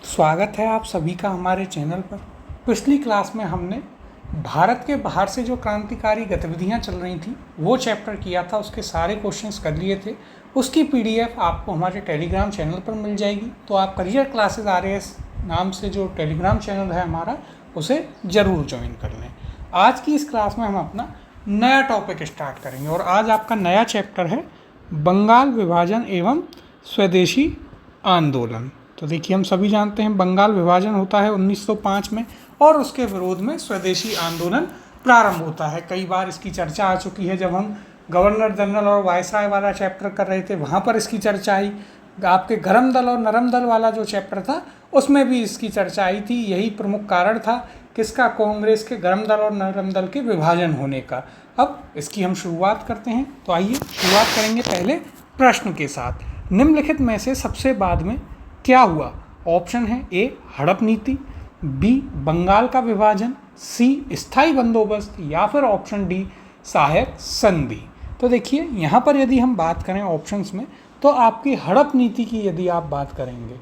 स्वागत है आप सभी का हमारे चैनल पर। पिछली क्लास में हमने भारत के बाहर से जो क्रांतिकारी गतिविधियां चल रही थी वो चैप्टर किया था, उसके सारे क्वेश्चंस कर लिए थे। उसकी पीडीएफ आपको हमारे टेलीग्राम चैनल पर मिल जाएगी। तो आप करियर क्लासेस RAS नाम से जो टेलीग्राम चैनल है हमारा, उसे ज़रूर ज्वाइन कर लें। आज की इस क्लास में हम अपना नया टॉपिक स्टार्ट करेंगे और आज आपका नया चैप्टर है बंगाल विभाजन एवं स्वदेशी आंदोलन। तो देखिए, हम सभी जानते हैं बंगाल विभाजन होता है 1905 में और उसके विरोध में स्वदेशी आंदोलन प्रारंभ होता है। कई बार इसकी चर्चा आ चुकी है। जब हम गवर्नर जनरल और वायसराय वाला चैप्टर कर रहे थे वहाँ पर इसकी चर्चा आई। आपके गरम दल और नरम दल वाला जो चैप्टर था उसमें भी इसकी चर्चा आई थी। यही प्रमुख कारण था किसका, कांग्रेस के गरम दल और नरम दल के विभाजन होने का। अब इसकी हम शुरुआत करते हैं। तो आइए शुरुआत करेंगे पहले प्रश्न के साथ। निम्नलिखित में से सबसे बाद में क्या हुआ? ऑप्शन है ए हड़प नीति, बी बंगाल का विभाजन, सी स्थायी बंदोबस्त, या फिर ऑप्शन डी सहायक संधि। तो देखिए, यहाँ पर यदि हम बात करें ऑप्शंस में, तो आपकी हड़प नीति की यदि आप बात करेंगे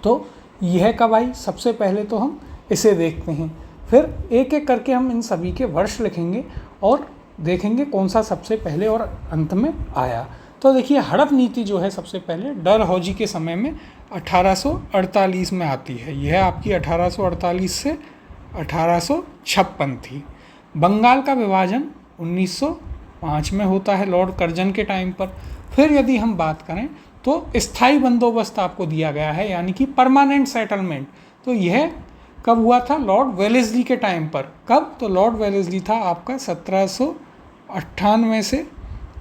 तो यह कब आई? सबसे पहले तो हम इसे देखते हैं, फिर एक एक करके हम इन सभी के वर्ष लिखेंगे और देखेंगे कौन सा सबसे पहले और अंत में आया। तो देखिए, हड़प नीति जो है सबसे पहले डलहौजी के समय में 1848 में आती है। यह आपकी 1848 से 1856 थी। बंगाल का विभाजन 1905 में होता है लॉर्ड कर्जन के टाइम पर। फिर यदि हम बात करें तो स्थायी बंदोबस्त आपको दिया गया है, यानी कि परमानेंट सेटलमेंट। तो यह कब हुआ था? लॉर्ड वेलेस्ली के टाइम पर। कब? तो लॉर्ड वेलेस्ली था आपका 1798 से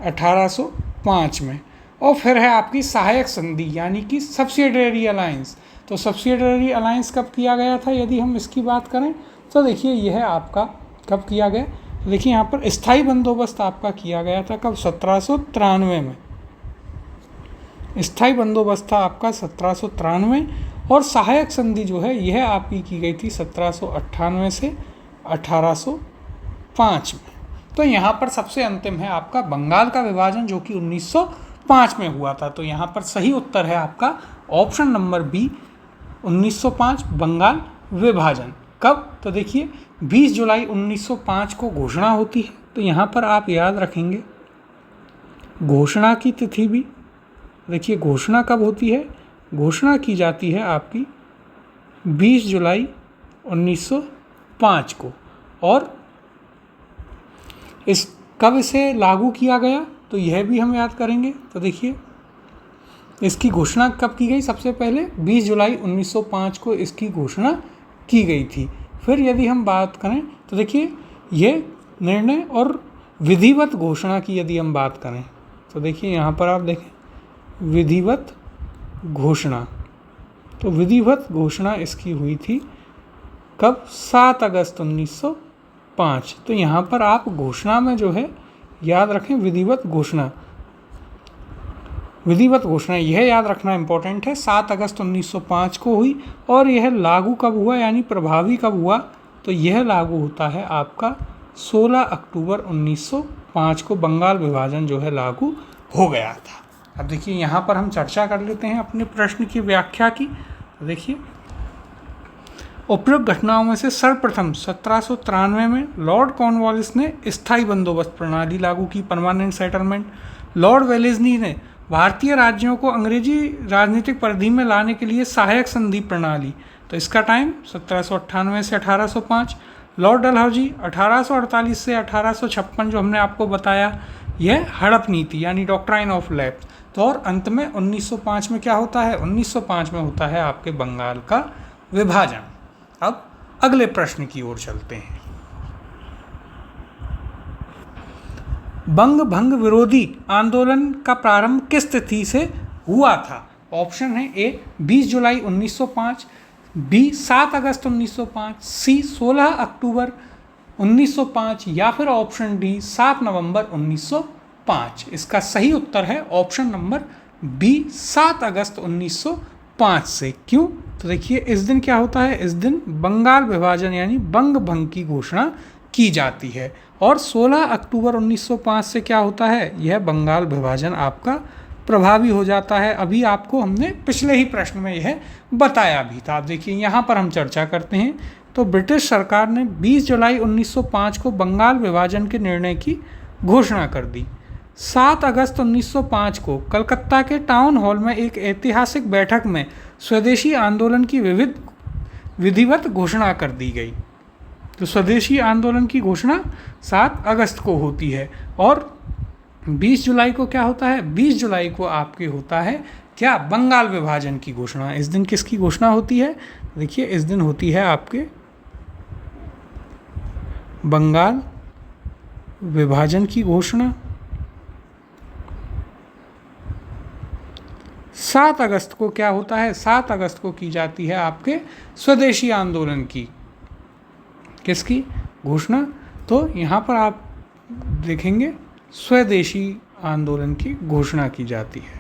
1805 में। और फिर है आपकी सहायक संधि, यानी कि सब्सिडियरी अलायंस। तो सब्सिडियरी अलायंस कब किया गया था यदि हम इसकी बात करें तो देखिए, यह आपका कब किया गया? देखिए, यहाँ पर स्थायी बंदोबस्त आपका किया गया था कब? 1793 में। स्थायी बंदोबस्त था आपका 1793 और सहायक संधि जो है यह आपकी की गई थी 1798 से 1805 में। तो यहाँ पर सबसे अंतिम है आपका बंगाल का विभाजन, जो कि 1905 में हुआ था। तो यहाँ पर सही उत्तर है आपका ऑप्शन नंबर बी, 1905 बंगाल विभाजन। कब? तो देखिए, 20 जुलाई 1905 को घोषणा होती है। तो यहाँ पर आप याद रखेंगे घोषणा की तिथि भी। देखिए, घोषणा कब होती है? घोषणा की जाती है आपकी 20 जुलाई 1905 को। और कब इसे लागू किया गया तो यह भी हम याद करेंगे। तो देखिए, इसकी घोषणा कब की गई? सबसे पहले 20 जुलाई 1905 को इसकी घोषणा की गई थी। फिर यदि हम बात करें तो देखिए, यह निर्णय और विधिवत घोषणा की यदि हम बात करें तो देखिए, यहाँ पर आप देखें विधिवत घोषणा। तो विधिवत घोषणा इसकी हुई थी कब? 7 अगस्त 1905। तो यहाँ पर आप घोषणा में जो है याद रखें विधिवत घोषणा। विधिवत घोषणा यह याद रखना इम्पोर्टेंट है, 7 अगस्त 1905 को हुई। और यह लागू कब हुआ, यानी प्रभावी कब हुआ? तो यह लागू होता है आपका 16 अक्टूबर 1905 को बंगाल विभाजन जो है लागू हो गया था। अब देखिए, यहाँ पर हम चर्चा कर लेते हैं अपने प्रश्न की व्याख्या की। तो देखिए, उपरोक्त घटनाओं में से सर्वप्रथम 1793 में लॉर्ड कॉर्नवालिस ने स्थायी बंदोबस्त प्रणाली लागू की, परमानेंट सेटलमेंट। लॉर्ड वेलेस्ली ने भारतीय राज्यों को अंग्रेजी राजनीतिक परिधि में लाने के लिए सहायक संधि प्रणाली। तो इसका टाइम 1798 से 1805। लॉर्ड डलहौजी 1848 से 1856 जो हमने आपको बताया, यह हड़प नीति यानी डॉक्ट्राइन ऑफ लैप्स। तो और अंत में 1905 में क्या होता है? 1905 में होता है आपके बंगाल का विभाजन। अब अगले प्रश्न की ओर चलते हैं। बंग भंग विरोधी आंदोलन का प्रारंभ किस तिथि से हुआ था? ऑप्शन है ए 20 जुलाई 1905, बी 7 अगस्त 1905, सी 16 अक्टूबर 1905, या फिर ऑप्शन डी 7 नवंबर 1905। इसका सही उत्तर है ऑप्शन नंबर बी, 7 अगस्त 1905 से। क्यों? तो देखिए, इस दिन क्या होता है? इस दिन बंगाल विभाजन यानी बंग भंग की घोषणा की जाती है। और 16 अक्टूबर 1905 से क्या होता है? यह बंगाल विभाजन आपका प्रभावी हो जाता है। अभी आपको हमने पिछले ही प्रश्न में यह बताया भी था। आप देखिए यहाँ पर हम चर्चा करते हैं। तो ब्रिटिश सरकार ने 20 जुलाई 1905 को बंगाल विभाजन के निर्णय की घोषणा कर दी। 7 अगस्त 1905 को कलकत्ता के टाउन हॉल में एक ऐतिहासिक बैठक में स्वदेशी आंदोलन की विधिवत घोषणा कर दी गई। तो स्वदेशी आंदोलन की घोषणा 7 अगस्त को होती है। और 20 जुलाई को क्या होता है? 20 जुलाई को आपके होता है क्या? बंगाल विभाजन की घोषणा। इस दिन किसकी घोषणा होती है? देखिए इस दिन होती है आपके बंगाल विभाजन की घोषणा। 7 अगस्त को क्या होता है? 7 अगस्त को की जाती है आपके स्वदेशी आंदोलन की किसकी घोषणा? तो यहाँ पर आप देखेंगे स्वदेशी आंदोलन की घोषणा की जाती है।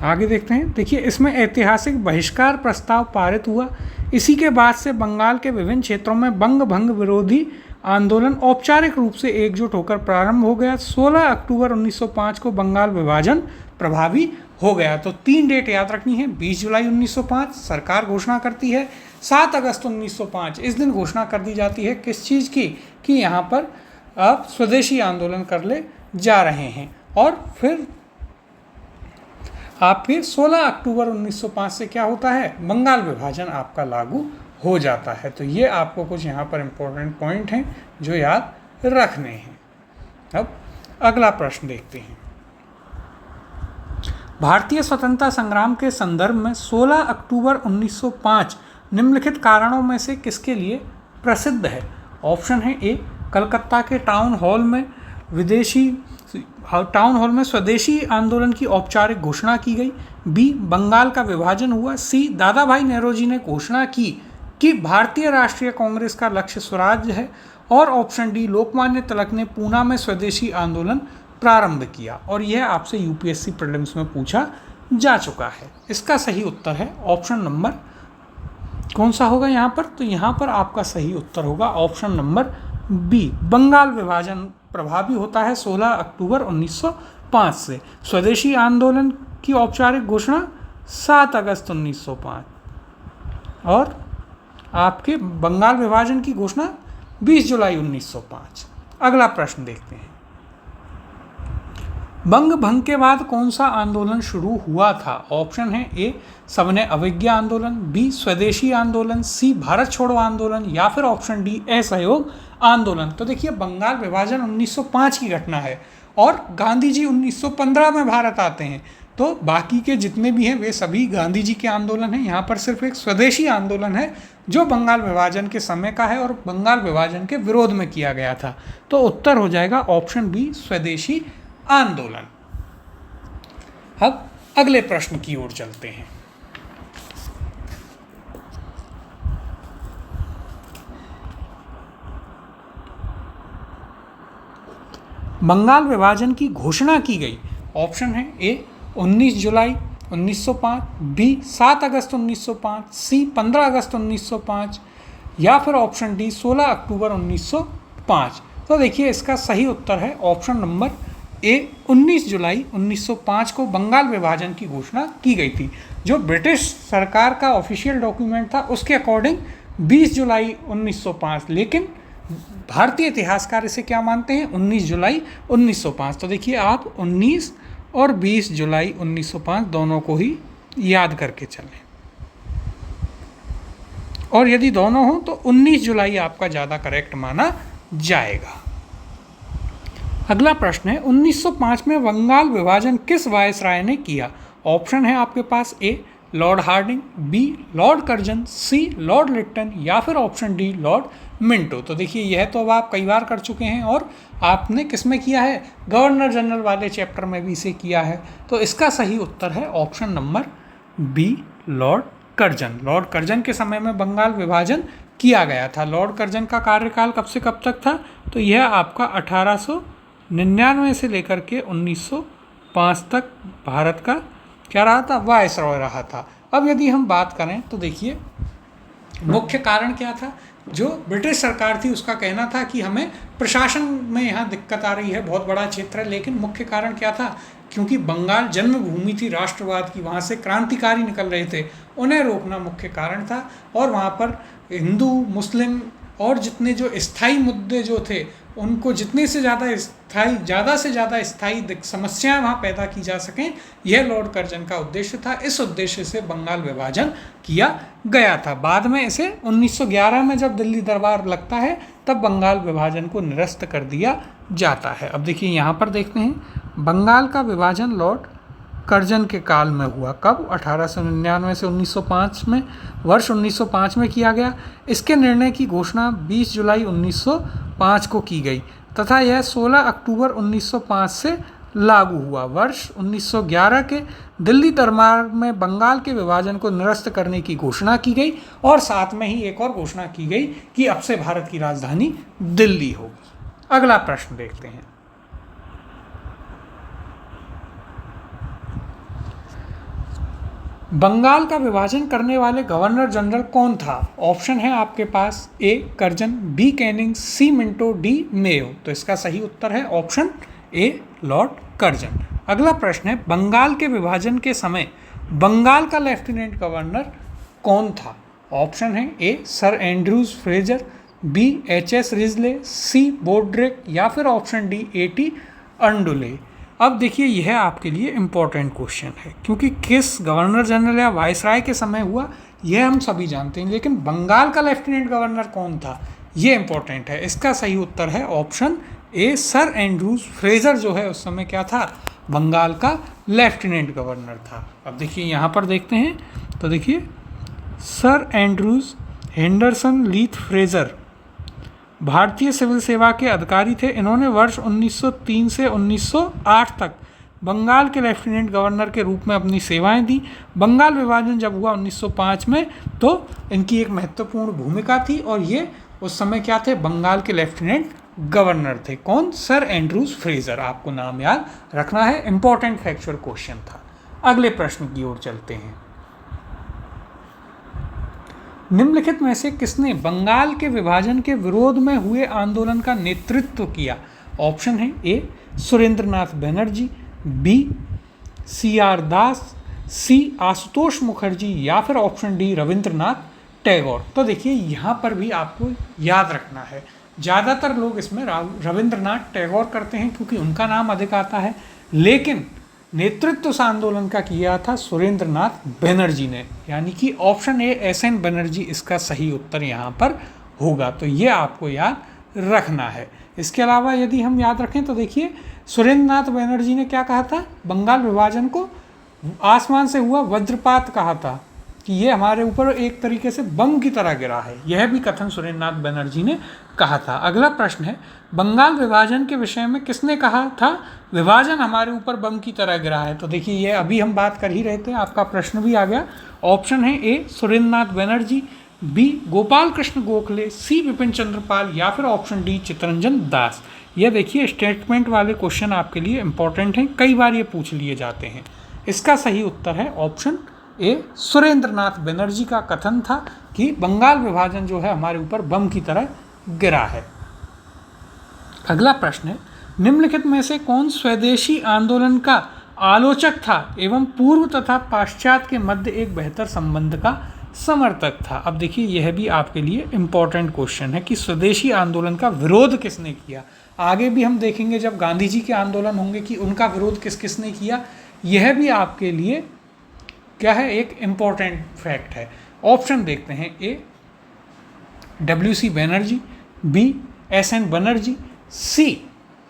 आगे देखते हैं। देखिए इसमें ऐतिहासिक बहिष्कार प्रस्ताव पारित हुआ। इसी के बाद से बंगाल के विभिन्न क्षेत्रों में बंग भंग विरोधी आंदोलन औपचारिक रूप से एकजुट होकर प्रारंभ हो गया। 16 अक्टूबर 1905 को बंगाल विभाजन प्रभावी हो गया। तो 3 डेट याद रखनी है। 20 जुलाई 1905 सरकार घोषणा करती है। 7 अगस्त 1905 इस दिन घोषणा कर दी जाती है किस चीज़ की? कि यहाँ पर आप स्वदेशी आंदोलन कर ले जा रहे हैं। और फिर आपके 16 अक्टूबर 1905 से क्या होता है? बंगाल विभाजन आपका लागू हो जाता है। तो ये आपको कुछ यहाँ पर इम्पोर्टेंट पॉइंट हैं जो याद रखने हैं। अब अगला प्रश्न देखते हैं। भारतीय स्वतंत्रता संग्राम के संदर्भ में 16 अक्टूबर 1905 निम्नलिखित कारणों में से किसके लिए प्रसिद्ध है? ऑप्शन है ए, कलकत्ता के टाउन हॉल में स्वदेशी आंदोलन की औपचारिक घोषणा की गई। बी, बंगाल का विभाजन हुआ। सी, दादा भाई नेहरू ने घोषणा की कि भारतीय राष्ट्रीय कांग्रेस का लक्ष्य स्वराज्य है। और ऑप्शन डी, लोकमान्य तिलक ने पूना में स्वदेशी आंदोलन प्रारंभ किया। और यह आपसे यूपीएससी प्रीलिम्स में पूछा जा चुका है। इसका सही उत्तर है ऑप्शन नंबर कौन सा होगा यहाँ पर? तो यहाँ पर आपका सही उत्तर होगा ऑप्शन नंबर बी, बंगाल विभाजन प्रभावी होता है 16 अक्टूबर 1905 से। स्वदेशी आंदोलन की औपचारिक घोषणा 7 अगस्त 1905 और आपके बंगाल विभाजन की घोषणा 20 जुलाई 1905। अगला प्रश्न देखते हैं। बंग भंग के बाद कौन सा आंदोलन शुरू हुआ था? ऑप्शन है ए, सविनय अवज्ञा आंदोलन, बी, स्वदेशी आंदोलन, सी, भारत छोड़ो आंदोलन, या फिर ऑप्शन डी, असहयोग आंदोलन। तो देखिए बंगाल विभाजन 1905 की घटना है और गांधी जी 1915 में भारत आते हैं। तो बाकी के जितने भी हैं वे सभी गांधी जी के आंदोलन हैं। यहाँ पर सिर्फ एक स्वदेशी आंदोलन है जो बंगाल विभाजन के समय का है और बंगाल विभाजन के विरोध में किया गया था। तो उत्तर हो जाएगा ऑप्शन बी, स्वदेशी आंदोलन। अब अगले प्रश्न की ओर चलते हैं। बंगाल विभाजन की घोषणा की गई। ऑप्शन है ए, 19 जुलाई 1905, बी, 7 अगस्त 1905, सी, 15 अगस्त 1905, या फिर ऑप्शन डी, 16 अक्टूबर 1905। तो देखिए इसका सही उत्तर है ऑप्शन नंबर ए, 19 जुलाई 1905 को बंगाल विभाजन की घोषणा की गई थी। जो ब्रिटिश सरकार का ऑफिशियल डॉक्यूमेंट था उसके अकॉर्डिंग 20 जुलाई 1905, लेकिन भारतीय इतिहासकार इसे क्या मानते हैं? 19 जुलाई 1905। तो देखिए आप 19 और 20 जुलाई 1905 दोनों को ही याद करके चलें, और यदि दोनों हो तो 19 जुलाई आपका ज़्यादा करेक्ट माना जाएगा। अगला प्रश्न है, 1905 में बंगाल विभाजन किस वायसराय ने किया? ऑप्शन है आपके पास A, Lord Hardinge, B, Lord Curzon, C, Lord Lytton, या फिर ऑप्शन डी, लॉर्ड मिंटो। तो देखिए यह तो अब आप कई बार कर चुके हैं और आपने किस में किया है? गवर्नर जनरल वाले चैप्टर में भी इसे किया है। तो इसका सही उत्तर है option number B, Lord Curzon. Lord Curzon के समय में बंगाल विभाजन किया गया था। लॉर्ड कर्जन का कार्यकाल कब से कब तक था? तो यह आपका 1899 से लेकर के 1905 तक भारत का क्या रहा था? वायसरॉय रहा था। अब यदि हम बात करें तो देखिए मुख्य कारण क्या था जो ब्रिटिश सरकार थी उसका कहना था कि हमें प्रशासन में यहाँ दिक्कत आ रही है, बहुत बड़ा क्षेत्र है। लेकिन मुख्य कारण क्या था, क्योंकि बंगाल जन्मभूमि थी राष्ट्रवाद की, वहाँ से क्रांतिकारी निकल रहे थे, उन्हें रोकना मुख्य कारण था। और वहाँ पर हिंदू, मुस्लिम और जितने जो स्थायी मुद्दे जो थे, उनको जितने से ज़्यादा स्थायी समस्याएं वहाँ पैदा की जा सकें, यह लॉर्ड कर्जन का उद्देश्य था। इस उद्देश्य से बंगाल विभाजन किया गया था। बाद में इसे 1911 में जब दिल्ली दरबार लगता है तब बंगाल विभाजन को निरस्त कर दिया जाता है। अब देखिए यहाँ पर देखते हैं, बंगाल का विभाजन लॉर्ड कर्जन के काल में हुआ। कब? 1899 से 1905 में, वर्ष 1905 में किया गया। इसके निर्णय की घोषणा 20 जुलाई 1905 को की गई तथा यह 16 अक्टूबर 1905 से लागू हुआ। वर्ष 1911 के दिल्ली दरबार में बंगाल के विभाजन को निरस्त करने की घोषणा की गई और साथ में ही एक और घोषणा की गई कि अब से भारत की राजधानी दिल्ली होगी। अगला प्रश्न देखते हैं। बंगाल का विभाजन करने वाले गवर्नर जनरल कौन था? ऑप्शन है आपके पास, ए कर्जन, बी कैनिंग, सी मिंटो, डी मेयो। तो इसका सही उत्तर है ऑप्शन ए लॉर्ड कर्जन। अगला प्रश्न है, बंगाल के विभाजन के समय बंगाल का लेफ्टिनेंट गवर्नर कौन था? ऑप्शन है A Sir Andrews Fraser, B H S. Risley, C Brodrick या फिर ऑप्शन डी ए.टी. अंडुले। अब देखिए यह आपके लिए इम्पोर्टेंट क्वेश्चन है, क्योंकि किस गवर्नर जनरल या वाइसराय के समय हुआ यह हम सभी जानते हैं, लेकिन बंगाल का लेफ्टिनेंट गवर्नर कौन था ये इम्पोर्टेंट है। इसका सही उत्तर है option A Sir Andrews Fraser, जो है उस समय क्या था, बंगाल का लेफ्टिनेंट गवर्नर था। अब देखिए यहाँ पर देखते हैं, तो देखिए सर एंड्रूज हेंडरसन लीथ फ्रेजर भारतीय सिविल सेवा के अधिकारी थे। इन्होंने वर्ष 1903 से 1908 तक बंगाल के लेफ्टिनेंट गवर्नर के रूप में अपनी सेवाएं दी। बंगाल विभाजन जब हुआ 1905 में तो इनकी एक महत्वपूर्ण भूमिका थी और ये उस समय क्या थे, बंगाल के लेफ्टिनेंट गवर्नर थे। कौन? Sir Andrews Fraser. आपको नाम याद रखना है, इंपॉर्टेंट फैक्चुअल क्वेश्चन था। अगले प्रश्न की ओर चलते हैं। निम्नलिखित में से किसने बंगाल के विभाजन के विरोध में हुए आंदोलन का नेतृत्व किया? ऑप्शन है ए सुरेंद्रनाथ बनर्जी, बी सी.आर. दास, सी आशुतोष मुखर्जी या फिर ऑप्शन डी रविंद्रनाथ टैगोर। तो देखिए यहाँ पर भी आपको याद रखना है, ज़्यादातर लोग इसमें रविंद्रनाथ टैगोर करते हैं क्योंकि उनका नाम अधिक आता है, लेकिन नेतृत्व इस आंदोलन का किया था सुरेंद्रनाथ बनर्जी ने, यानी कि ऑप्शन ए एस.एन. बनर्जी इसका सही उत्तर यहाँ पर होगा। तो ये आपको याद रखना है। इसके अलावा यदि हम याद रखें तो देखिए सुरेंद्रनाथ बनर्जी ने क्या कहा था, बंगाल विभाजन को आसमान से हुआ वज्रपात कहा था कि ये हमारे ऊपर एक तरीके से बम की तरह गिरा है, यह भी कथन सुरेंद्रनाथ बनर्जी ने कहा था। अगला प्रश्न है, बंगाल विभाजन के विषय में किसने कहा था विभाजन हमारे ऊपर बम की तरह गिरा है? तो देखिए ये अभी हम बात कर ही रहे थे, आपका प्रश्न भी आ गया। ऑप्शन है ए सुरेंद्रनाथ बनर्जी, बी गोपाल कृष्ण गोखले, सी विपिन चंद्र पाल या फिर ऑप्शन डी चित्तरंजन दास। ये देखिए स्टेटमेंट वाले क्वेश्चन आपके लिए इंपॉर्टेंट हैं, कई बार ये पूछ लिए जाते हैं। इसका सही उत्तर है ऑप्शन ए सुरेंद्रनाथ बनर्जी का कथन था कि बंगाल विभाजन जो है हमारे ऊपर बम की तरह गिरा है। अगला प्रश्न है, निम्नलिखित में से कौन स्वदेशी आंदोलन का आलोचक था एवं पूर्व तथा पाश्चात्य के मध्य एक बेहतर संबंध का समर्थक था? अब देखिए यह भी आपके लिए इम्पोर्टेंट क्वेश्चन है कि स्वदेशी आंदोलन का विरोध किसने किया। आगे भी हम देखेंगे जब गांधी जी के आंदोलन होंगे कि उनका विरोध किस किसने किया, यह भी आपके लिए क्या है, एक इम्पॉर्टेंट फैक्ट है। ऑप्शन देखते हैं, A W C. Banerjee, B S N. Banerjee, C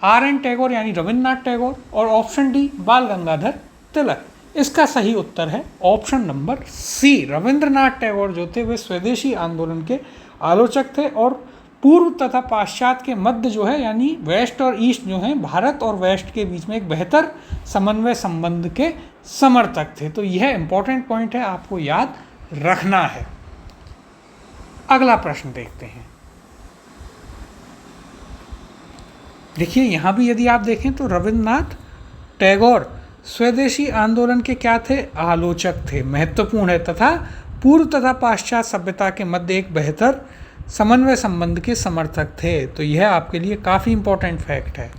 R N. Tagore यानी रविन्द्रनाथ टैगोर और ऑप्शन डी बाल गंगाधर तिलक। इसका सही उत्तर है option number C, Rabindranath Tagore जो थे वे स्वदेशी आंदोलन के आलोचक थे और पूर्व तथा पाश्चात्य के मध्य जो है यानी वेस्ट और ईस्ट जो है, भारत और वेस्ट के बीच में एक बेहतर समन्वय संबंध के समर्थक थे। तो यह इंपॉर्टेंट पॉइंट है, आपको याद रखना है। अगला प्रश्न देखते हैं। देखिए यहाँ भी यदि आप देखें तो रविन्द्रनाथ टैगोर स्वदेशी आंदोलन के क्या थे, आलोचक थे, महत्वपूर्ण है, तथा पूर्व तथा पाश्चात्य सभ्यता के मध्य एक बेहतर समन्वय संबंध के समर्थक थे। तो यह आपके लिए काफ़ी इंपॉर्टेंट फैक्ट है।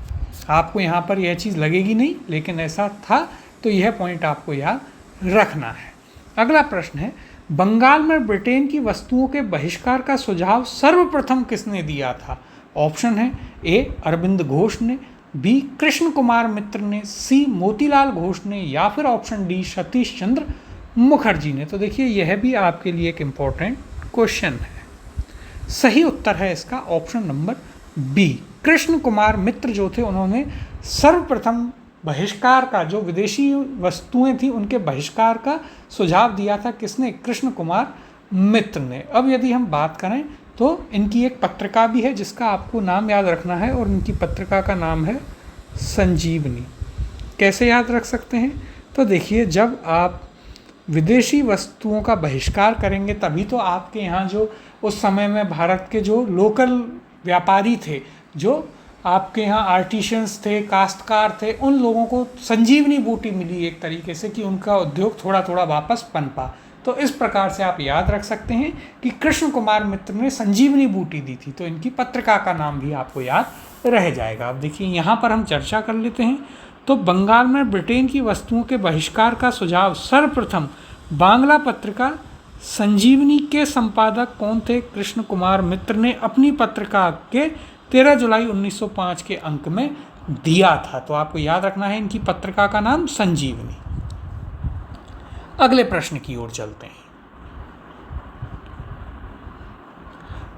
आपको यहाँ पर यह चीज़ लगेगी नहीं, लेकिन ऐसा था, तो यह पॉइंट आपको याद रखना है। अगला प्रश्न है, बंगाल में ब्रिटेन की वस्तुओं के बहिष्कार का सुझाव सर्वप्रथम किसने दिया था? ऑप्शन है ए अरविंद घोष ने, बी कृष्ण कुमार मित्र ने, सी मोतीलाल घोष ने, या फिर ऑप्शन डी सतीश चंद्र मुखर्जी ने। तो देखिए यह भी आपके लिए एक इम्पॉर्टेंट क्वेश्चन है। सही उत्तर है इसका option number B, Krishna Kumar Mitra जो थे उन्होंने सर्वप्रथम बहिष्कार का, जो विदेशी वस्तुएं थी उनके बहिष्कार का सुझाव दिया था। किसने? कृष्ण कुमार मित्र ने। अब यदि हम बात करें तो इनकी एक पत्रिका भी है जिसका आपको नाम याद रखना है, और इनकी पत्रिका का नाम है संजीवनी। कैसे याद रख सकते हैं? तो देखिए, जब आप विदेशी वस्तुओं का बहिष्कार करेंगे तभी तो आपके यहाँ जो उस समय में भारत के जो लोकल व्यापारी थे, जो आपके यहाँ आर्टिशियंस थे, काश्तकार थे, उन लोगों को संजीवनी बूटी मिली एक तरीके से, कि उनका उद्योग थोड़ा थोड़ा वापस पनपा। तो इस प्रकार से आप याद रख सकते हैं कि कृष्ण कुमार मित्र ने संजीवनी बूटी दी थी, तो इनकी पत्रिका का नाम भी आपको याद रह जाएगा। अब देखिए यहाँ पर हम चर्चा कर लेते हैं। तो बंगाल में ब्रिटेन की वस्तुओं के बहिष्कार का सुझाव सर्वप्रथम बांग्ला पत्रिका संजीवनी के संपादक कौन थे? कृष्ण कुमार मित्र ने अपनी पत्रिका के 13 जुलाई 1905 के अंक में दिया था। तो आपको याद रखना है इनकी पत्रिका का नाम संजीवनी। अगले प्रश्न की ओर चलते हैं।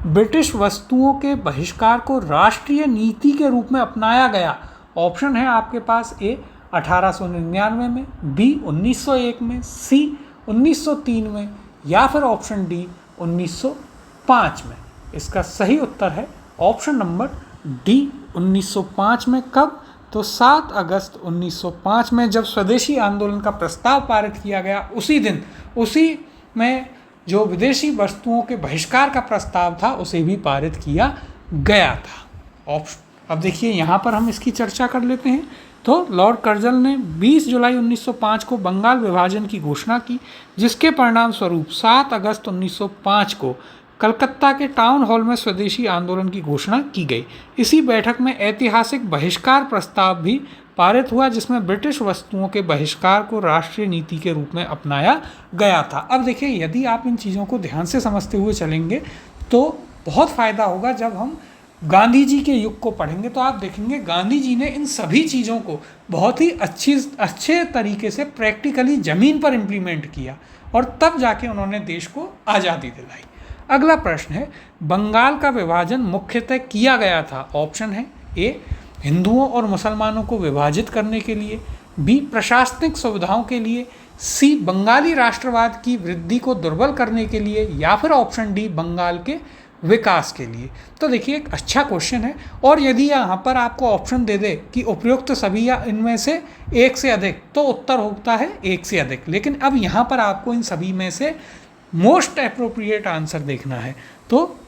ब्रिटिश वस्तुओं के बहिष्कार को राष्ट्रीय नीति के रूप में अपनाया गया। ऑप्शन है आपके पास ए 1899 में, बी 1901 में, सी 1903 में, या फिर ऑप्शन डी 1905 में। इसका सही उत्तर है ऑप्शन नंबर डी 1905 में। कब? तो 7 अगस्त 1905 में, जब स्वदेशी आंदोलन का प्रस्ताव पारित किया गया, उसी दिन, उसी में जो विदेशी वस्तुओं के बहिष्कार का प्रस्ताव था उसे भी पारित किया गया था। अब देखिए यहाँ पर हम इसकी चर्चा कर लेते हैं। तो लॉर्ड कर्जन ने 20 जुलाई 1905 को बंगाल विभाजन की घोषणा की, जिसके परिणाम स्वरूप 7 अगस्त 1905 को कलकत्ता के टाउन हॉल में स्वदेशी आंदोलन की घोषणा की गई। इसी बैठक में ऐतिहासिक बहिष्कार प्रस्ताव भी पारित हुआ, जिसमें ब्रिटिश वस्तुओं के बहिष्कार को राष्ट्रीय नीति के रूप में अपनाया गया था। अब देखिए, यदि आप इन चीज़ों को ध्यान से समझते हुए चलेंगे तो बहुत फ़ायदा होगा। जब हम गांधी जी के युग को पढ़ेंगे तो आप देखेंगे गांधी जी ने इन सभी चीज़ों को बहुत ही अच्छे तरीके से प्रैक्टिकली ज़मीन पर इम्प्लीमेंट किया, और तब जाके उन्होंने देश को आज़ादी दिलाई। अगला प्रश्न है, बंगाल का विभाजन मुख्यतः किया गया था। ऑप्शन है ए हिंदुओं और मुसलमानों को विभाजित करने के लिए, बी प्रशासनिक सुविधाओं के लिए, सी बंगाली राष्ट्रवाद की वृद्धि को दुर्बल करने के लिए, या फिर ऑप्शन डी बंगाल के विकास के लिए। तो देखिए, एक अच्छा क्वेश्चन है, और यदि यहाँ पर आपको ऑप्शन दे दे कि उपयुक्त सभी या इनमें से एक से अधिक, तो उत्तर होता है एक से अधिक। लेकिन अब यहाँ पर आपको इन सभी में से मोस्ट एप्रोप्रिएट आंसर देखना है। तो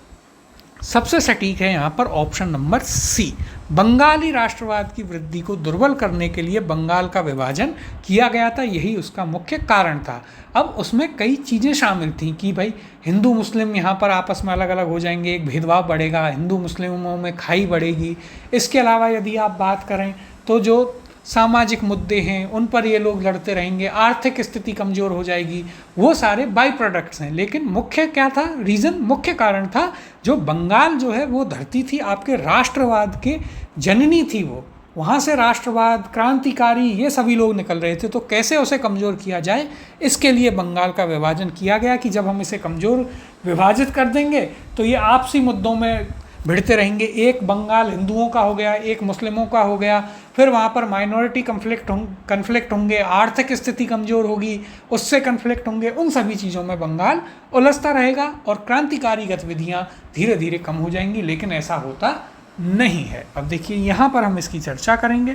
सबसे सटीक है यहाँ पर ऑप्शन नंबर सी, बंगाली राष्ट्रवाद की वृद्धि को दुर्बल करने के लिए बंगाल का विभाजन किया गया था, यही उसका मुख्य कारण था। अब उसमें कई चीज़ें शामिल थीं कि भाई हिंदू मुस्लिम यहाँ पर आपस में अलग अलग हो जाएंगे, एक भेदभाव बढ़ेगा, हिंदू मुस्लिमों में खाई बढ़ेगी। इसके अलावा यदि आप बात करें तो जो सामाजिक मुद्दे हैं उन पर ये लोग लड़ते रहेंगे, आर्थिक स्थिति कमज़ोर हो जाएगी, वो सारे बाई प्रोडक्ट्स हैं। लेकिन मुख्य क्या था रीज़न, मुख्य कारण था जो बंगाल जो है वो धरती थी आपके राष्ट्रवाद के जननी थी, वो वहाँ से राष्ट्रवाद, क्रांतिकारी, ये सभी लोग निकल रहे थे। तो कैसे उसे कमज़ोर किया जाए, इसके लिए बंगाल का विभाजन किया गया कि जब हम इसे कमज़ोर विभाजित कर देंगे तो ये आपसी मुद्दों में भिड़ते रहेंगे। एक बंगाल हिंदुओं का हो गया, एक मुस्लिमों का हो गया, फिर वहाँ पर माइनॉरिटी कन्फ्लिक्ट होंगे, आर्थिक स्थिति कमज़ोर होगी, उससे कन्फ्लिक्ट होंगे, उन सभी चीज़ों में बंगाल उलझता रहेगा और क्रांतिकारी गतिविधियाँ धीरे धीरे कम हो जाएंगी। लेकिन ऐसा होता नहीं है। अब देखिए यहाँ पर हम इसकी चर्चा करेंगे।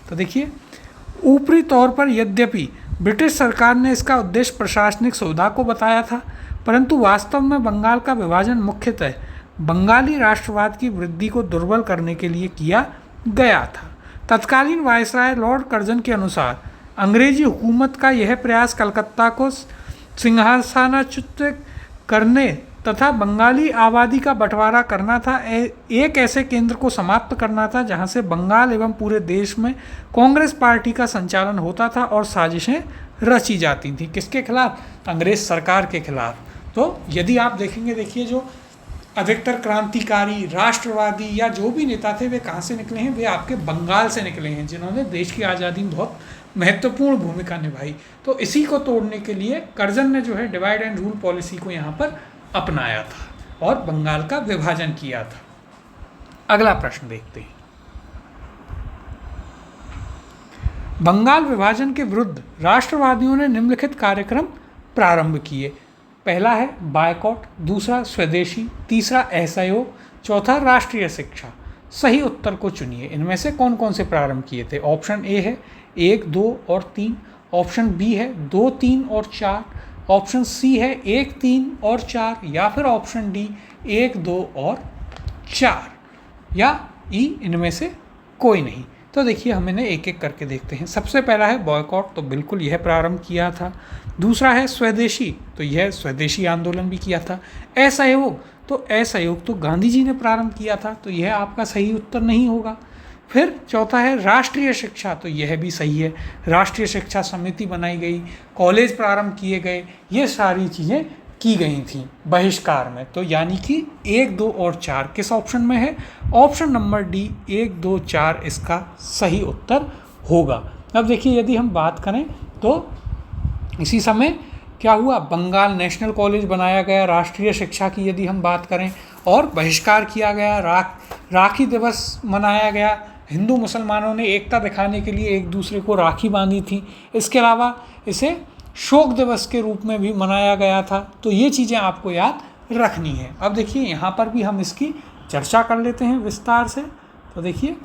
तो देखिए, ऊपरी तौर पर यद्यपि ब्रिटिश सरकार ने इसका उद्देश्य प्रशासनिक सुविधा को बताया था, परंतु वास्तव में बंगाल का विभाजन मुख्यतः बंगाली राष्ट्रवाद की वृद्धि को दुर्बल करने के लिए किया गया था। तत्कालीन वायसराय लॉर्ड कर्जन के अनुसार अंग्रेजी हुकूमत का यह प्रयास कलकत्ता को सिंहासनाच्युत करने तथा बंगाली आबादी का बंटवारा करना था। एक ऐसे केंद्र को समाप्त करना था जहां से बंगाल एवं पूरे देश में कांग्रेस पार्टी का संचालन होता था और साजिशें रची जाती थी। किसके खिलाफ? अंग्रेज सरकार के खिलाफ। तो यदि आप देखेंगे, देखिए जो अधिकतर क्रांतिकारी, राष्ट्रवादी या जो भी नेता थे वे कहाँ से निकले हैं? वे आपके बंगाल से निकले हैं, जिन्होंने देश की आज़ादी में बहुत महत्वपूर्ण भूमिका निभाई। तो इसी को तोड़ने के लिए कर्जन ने जो है डिवाइड एंड रूल पॉलिसी को यहाँ पर अपनाया था और बंगाल का विभाजन किया था। अगला प्रश्न देखते हैं। बंगाल विभाजन के विरुद्ध राष्ट्रवादियों ने निम्नलिखित कार्यक्रम प्रारंभ किए। पहला है बायकॉट, दूसरा स्वदेशी, तीसरा असहयोग, चौथा राष्ट्रीय शिक्षा। सही उत्तर को चुनिए। इनमें से कौन कौन से प्रारंभ किए थे? ऑप्शन ए है 1, 2 और 3, ऑप्शन बी है 2, 3 और 4, ऑप्शन सी है 1, 3 और 4, या फिर ऑप्शन डी 1, 2 और 4, या ई इनमें से कोई नहीं। तो देखिए हम इन्हें एक एक करके देखते हैं। सबसे पहला है बॉयकॉट, तो बिल्कुल यह प्रारंभ किया था। दूसरा है स्वदेशी, तो यह स्वदेशी आंदोलन भी किया था। असहयोग, तो असहयोग तो गांधी जी ने प्रारंभ किया था, तो यह आपका सही उत्तर नहीं होगा। फिर चौथा है राष्ट्रीय शिक्षा, तो यह भी सही है। राष्ट्रीय शिक्षा समिति बनाई गई, कॉलेज प्रारंभ किए गए, ये सारी चीज़ें की गई थी बहिष्कार में। तो यानी कि 1, 2 और 4 किस ऑप्शन में है? ऑप्शन नंबर डी 1, 2, 4 इसका सही उत्तर होगा। अब देखिए यदि हम बात करें तो इसी समय क्या हुआ? बंगाल नेशनल कॉलेज बनाया गया। राष्ट्रीय शिक्षा की यदि हम बात करें और बहिष्कार किया गया, राखी दिवस मनाया गया। हिंदू मुसलमानों ने एकता दिखाने के लिए एक दूसरे को राखी बांधी थी। इसके अलावा इसे शोक दिवस के रूप में भी मनाया गया था। तो ये चीज़ें आपको याद रखनी है। अब देखिए यहाँ पर भी हम इसकी चर्चा कर लेते हैं विस्तार से। तो देखिए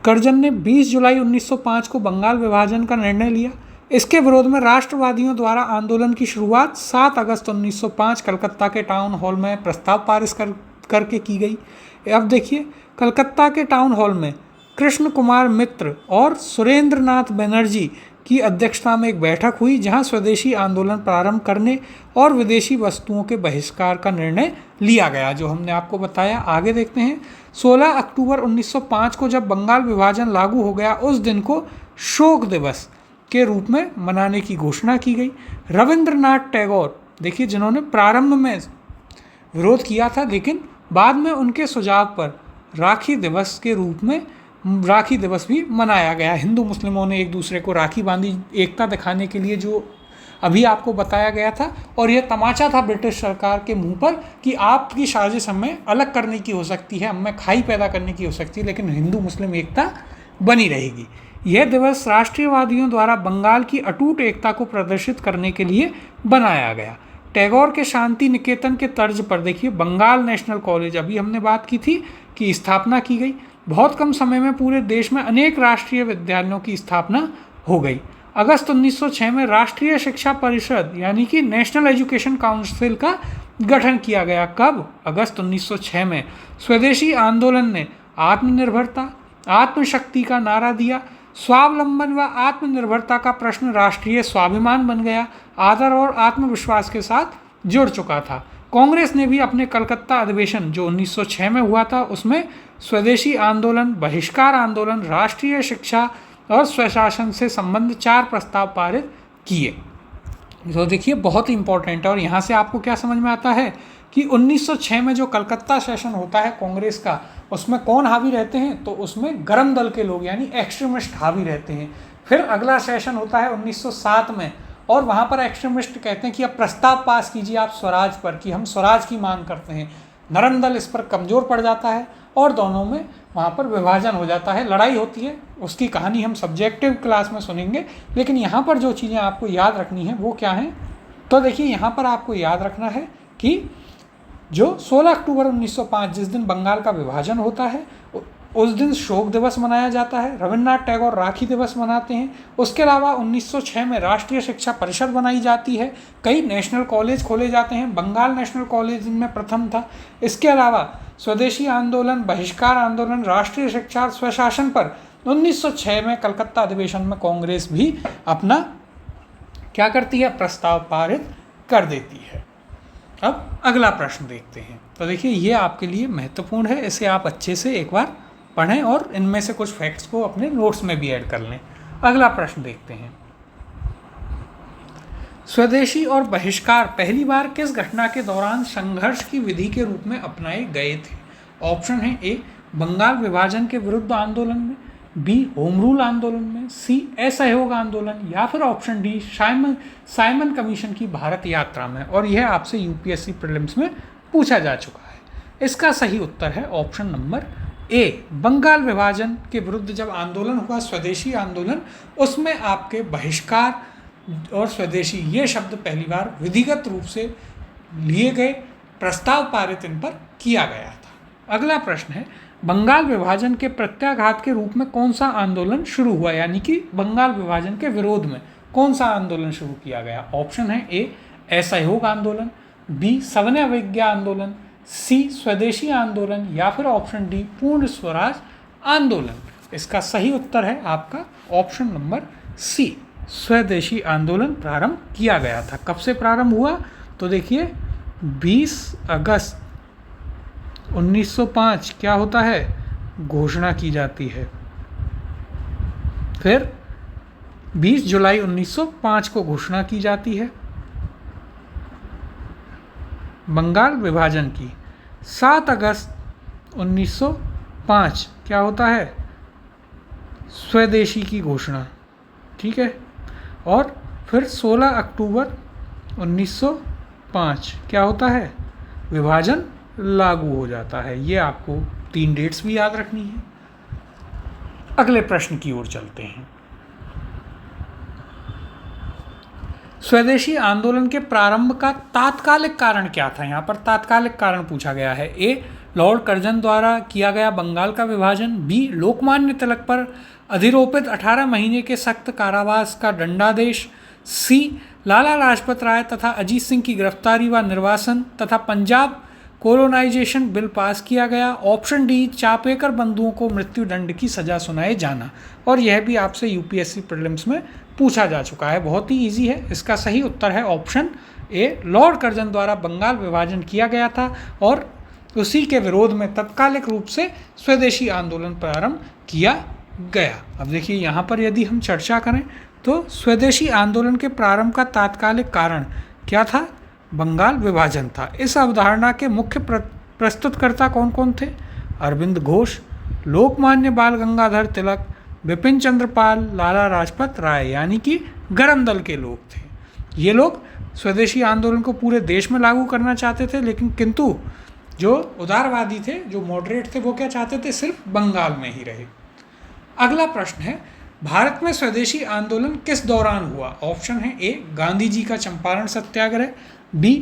कर्जन ने 20 जुलाई 1905 को बंगाल विभाजन का निर्णय लिया। इसके विरोध में राष्ट्रवादियों द्वारा आंदोलन की शुरुआत 7 अगस्त 1905 कलकत्ता के टाउन हॉल में प्रस्ताव पारित करके की गई। अब देखिए कलकत्ता के टाउन हॉल में कृष्ण कुमार मित्र और सुरेंद्र नाथ बनर्जी की अध्यक्षता में एक बैठक हुई, जहां स्वदेशी आंदोलन प्रारंभ करने और विदेशी वस्तुओं के बहिष्कार का निर्णय लिया गया, जो हमने आपको बताया। आगे देखते हैं। 16 अक्टूबर 1905 को जब बंगाल विभाजन लागू हो गया, उस दिन को शोक दिवस के रूप में मनाने की घोषणा की गई। रविंद्रनाथ टैगोर, देखिए जिन्होंने प्रारंभ में विरोध किया था, लेकिन बाद में उनके सुझाव पर राखी दिवस के रूप में राखी दिवस भी मनाया गया। हिंदू मुस्लिमों ने एक दूसरे को राखी बांधी एकता दिखाने के लिए, जो अभी आपको बताया गया था। और यह तमाचा था ब्रिटिश सरकार के मुंह पर कि आपकी साजिश हमें अलग करने की हो सकती है, हमें खाई पैदा करने की हो सकती है, लेकिन हिंदू मुस्लिम एकता बनी रहेगी। यह दिवस राष्ट्रीयवादियों द्वारा बंगाल की अटूट एकता को प्रदर्शित करने के लिए बनाया गया। टैगोर के शांति निकेतन के तर्ज पर देखिए बंगाल नेशनल कॉलेज, अभी हमने बात की थी कि स्थापना की गई। बहुत कम समय में पूरे देश में अनेक राष्ट्रीय विद्यालयों की स्थापना हो गई। अगस्त 1906 में राष्ट्रीय शिक्षा परिषद यानी कि नेशनल एजुकेशन काउंसिल का गठन किया गया। कब? अगस्त 1906 में। स्वदेशी आंदोलन ने आत्मनिर्भरता, आत्मशक्ति का नारा दिया। स्वावलंबन व आत्मनिर्भरता का प्रश्न राष्ट्रीय स्वाभिमान बन गया, आदर और आत्मविश्वास के साथ जुड़ चुका था। कांग्रेस ने भी अपने कलकत्ता अधिवेशन जो 1906 में हुआ था, उसमें स्वदेशी आंदोलन, बहिष्कार आंदोलन, राष्ट्रीय शिक्षा और स्वशासन से संबंध 4 प्रस्ताव पारित किए। तो देखिए बहुत ही इंपॉर्टेंट है। और यहाँ से आपको क्या समझ में आता है कि 1906 में जो कलकत्ता सेशन होता है कांग्रेस का, उसमें कौन हावी रहते हैं? तो उसमें गरम दल के लोग यानी एक्सट्रीमिस्ट हावी रहते हैं। फिर अगला सेशन होता है 1907 में, और वहाँ पर एक्सट्रीमिस्ट कहते हैं कि अब प्रस्ताव पास कीजिए आप स्वराज पर, कि हम स्वराज की मांग करते हैं। नरम दल इस पर कमज़ोर पड़ जाता है और दोनों में वहाँ पर विभाजन हो जाता है, लड़ाई होती है। उसकी कहानी हम सब्जेक्टिव क्लास में सुनेंगे, लेकिन यहाँ पर जो चीज़ें आपको याद रखनी है वो क्या हैं? तो देखिए यहाँ पर आपको याद रखना है कि जो 16 अक्टूबर 1905 जिस दिन बंगाल का विभाजन होता है, उस दिन शोक दिवस मनाया जाता है। रविन्द्रनाथ टैगोर राखी दिवस मनाते हैं। उसके अलावा 1906 में राष्ट्रीय शिक्षा परिषद बनाई जाती है। कई नेशनल कॉलेज खोले जाते हैं। बंगाल नेशनल कॉलेज इनमें प्रथम था। इसके अलावा स्वदेशी आंदोलन, बहिष्कार आंदोलन, राष्ट्रीय शिक्षा और स्वशासन पर 1906 में कलकत्ता अधिवेशन में कांग्रेस भी अपना क्या करती है? प्रस्ताव पारित कर देती है। अब अगला प्रश्न देखते हैं। तो देखिए ये आपके लिए महत्वपूर्ण है, इसे आप अच्छे से एक बार पढ़ें और इनमें से कुछ फैक्ट्स को अपने नोट्स में भी ऐड कर लें। अगला प्रश्न देखते हैं। स्वदेशी और बहिष्कार पहली बार किस घटना के दौरान संघर्ष की विधि के रूप में अपनाए गए थे? ऑप्शन है ए बंगाल विभाजन के विरुद्ध आंदोलन में, बी होम रूल आंदोलन में, सी असहयोग आंदोलन, या फिर ऑप्शन डी साइमन कमीशन की भारत यात्रा में। और यह आपसे यूपीएससी प्रीलिम्स में पूछा जा चुका है। इसका सही उत्तर है ऑप्शन नंबर ए बंगाल विभाजन के विरुद्ध जब आंदोलन हुआ, स्वदेशी आंदोलन, उसमें आपके बहिष्कार और स्वदेशी ये शब्द पहली बार विधिगत रूप से लिए गए, प्रस्ताव पारित इन पर किया गया था। अगला प्रश्न है बंगाल विभाजन के प्रत्याघात के रूप में कौन सा आंदोलन शुरू हुआ, यानी कि बंगाल विभाजन के विरोध में कौन सा आंदोलन शुरू किया गया? ऑप्शन है ए असहयोग आंदोलन, बी सविनय अवज्ञा आंदोलन, सी स्वदेशी आंदोलन, या फिर ऑप्शन डी पूर्ण स्वराज आंदोलन। इसका सही उत्तर है आपका ऑप्शन नंबर सी स्वदेशी आंदोलन प्रारंभ किया गया था। कब से प्रारंभ हुआ? तो देखिए 20 अगस्त 1905 क्या होता है, घोषणा की जाती है। फिर 20 जुलाई 1905 को घोषणा की जाती है बंगाल विभाजन की। 7 अगस्त 1905 क्या होता है, स्वदेशी की घोषणा, ठीक है। और फिर 16 अक्टूबर 1905 क्या होता है, विभाजन लागू हो जाता है। ये आपको 3 डेट्स भी याद रखनी है। अगले प्रश्न की ओर चलते हैं। स्वदेशी आंदोलन के प्रारंभ का तात्कालिक कारण क्या था? यहाँ पर तात्कालिक कारण पूछा गया है। ए लॉर्ड कर्जन द्वारा किया गया बंगाल का विभाजन, बी लोकमान्य तिलक पर अधिरोपित 18 महीने के सख्त कारावास का दंडादेश, सी लाला लाजपत राय तथा अजीत सिंह की गिरफ्तारी व निर्वासन तथा पंजाब कोलोनाइजेशन बिल पास किया गया, ऑप्शन डी चापेकर बंधुओं को मृत्यु दंड की सजा सुनाए जाना। और यह भी आपसे यूपीएससी प्रीलिम्स में पूछा जा चुका है, बहुत ही इजी है। इसका सही उत्तर है ऑप्शन ए लॉर्ड कर्जन द्वारा बंगाल विभाजन किया गया था और उसी के विरोध में तत्कालिक रूप से स्वदेशी आंदोलन प्रारंभ किया गया। अब देखिए यहाँ पर यदि हम चर्चा करें तो स्वदेशी आंदोलन के प्रारंभ का तात्कालिक कारण क्या था? बंगाल विभाजन था। इस अवधारणा के मुख्य प्रस्तुतकर्ता कौन कौन थे? अरविंद घोष, लोकमान्य बाल गंगाधर तिलक, बिपिन चंद्र पाल, लाला लाजपत राय, यानी कि गरम दल के लोग थे। ये लोग स्वदेशी आंदोलन को पूरे देश में लागू करना चाहते थे, लेकिन किंतु जो उदारवादी थे, जो मॉडरेट थे, वो क्या चाहते थे, सिर्फ बंगाल में ही रहे। अगला प्रश्न है भारत में स्वदेशी आंदोलन किस दौरान हुआ? ऑप्शन है ए गांधी जी का चंपारण सत्याग्रह, बी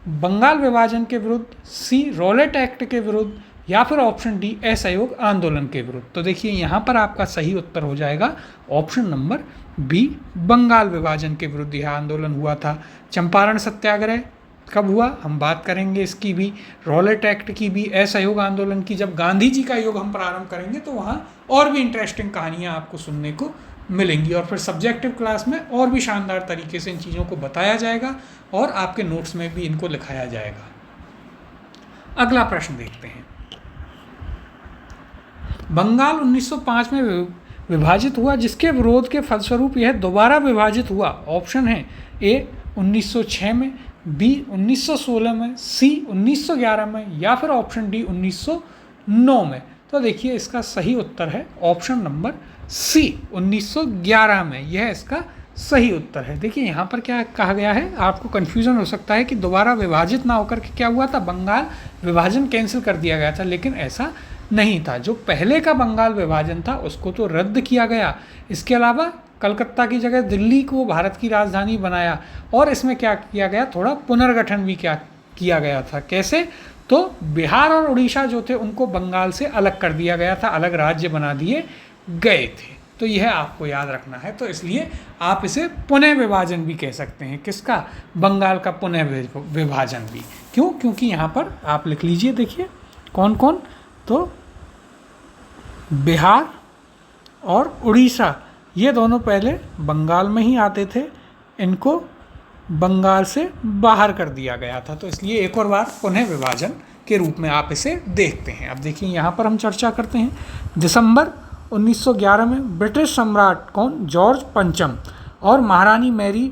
बंगाल विभाजन के विरुद्ध, सी रॉलेट एक्ट के विरुद्ध, या फिर ऑप्शन डी असहयोग आंदोलन के विरुद्ध। तो देखिए यहाँ पर आपका सही उत्तर हो जाएगा ऑप्शन नंबर बी बंगाल विभाजन के विरुद्ध यह आंदोलन हुआ था। चंपारण सत्याग्रह कब हुआ हम बात करेंगे इसकी भी, रॉलेट एक्ट की भी, असहयोग आंदोलन की। जब गांधी जी का युग हम प्रारंभ करेंगे तो वहाँ और भी इंटरेस्टिंग कहानियाँ आपको सुनने को मिलेंगी और फिर सब्जेक्टिव क्लास में और भी शानदार तरीके से इन चीज़ों को बताया जाएगा और आपके नोट्स में भी इनको लिखाया जाएगा। अगला प्रश्न देखते हैं। बंगाल 1905 में विभाजित हुआ, जिसके विरोध के फलस्वरूप यह दोबारा विभाजित हुआ। ऑप्शन है ए 1906 में, बी 1916 में, सी 1911 में, या फिर ऑप्शन डी 1909 में। तो देखिए इसका सही उत्तर है ऑप्शन नंबर सी 1911 में, यह इसका सही उत्तर है। देखिए यहाँ पर क्या कहा गया है, आपको कन्फ्यूज़न हो सकता है कि दोबारा विभाजित ना होकर के क्या हुआ था, बंगाल विभाजन कैंसिल कर दिया गया था, लेकिन ऐसा नहीं था। जो पहले का बंगाल विभाजन था उसको तो रद्द किया गया, इसके अलावा कलकत्ता की जगह दिल्ली को भारत की राजधानी बनाया और इसमें क्या किया गया, थोड़ा पुनर्गठन भी क्या किया गया था। कैसे? तो बिहार और उड़ीसा जो थे उनको बंगाल से अलग कर दिया गया था, अलग राज्य बना दिए गए थे। तो यह आपको याद रखना है। तो इसलिए आप इसे पुनः विभाजन भी कह सकते हैं। किसका? बंगाल का पुनः विभाजन भी। क्यों? क्योंकि यहाँ पर आप लिख लीजिए, देखिए कौन कौन, तो बिहार और उड़ीसा ये दोनों पहले बंगाल में ही आते थे, इनको बंगाल से बाहर कर दिया गया था। तो इसलिए एक और बार पुनः विभाजन के रूप में आप इसे देखते हैं। अब देखिए यहाँ पर हम चर्चा करते हैं। दिसंबर 1911 में ब्रिटिश सम्राट कौन, जॉर्ज पंचम और महारानी मैरी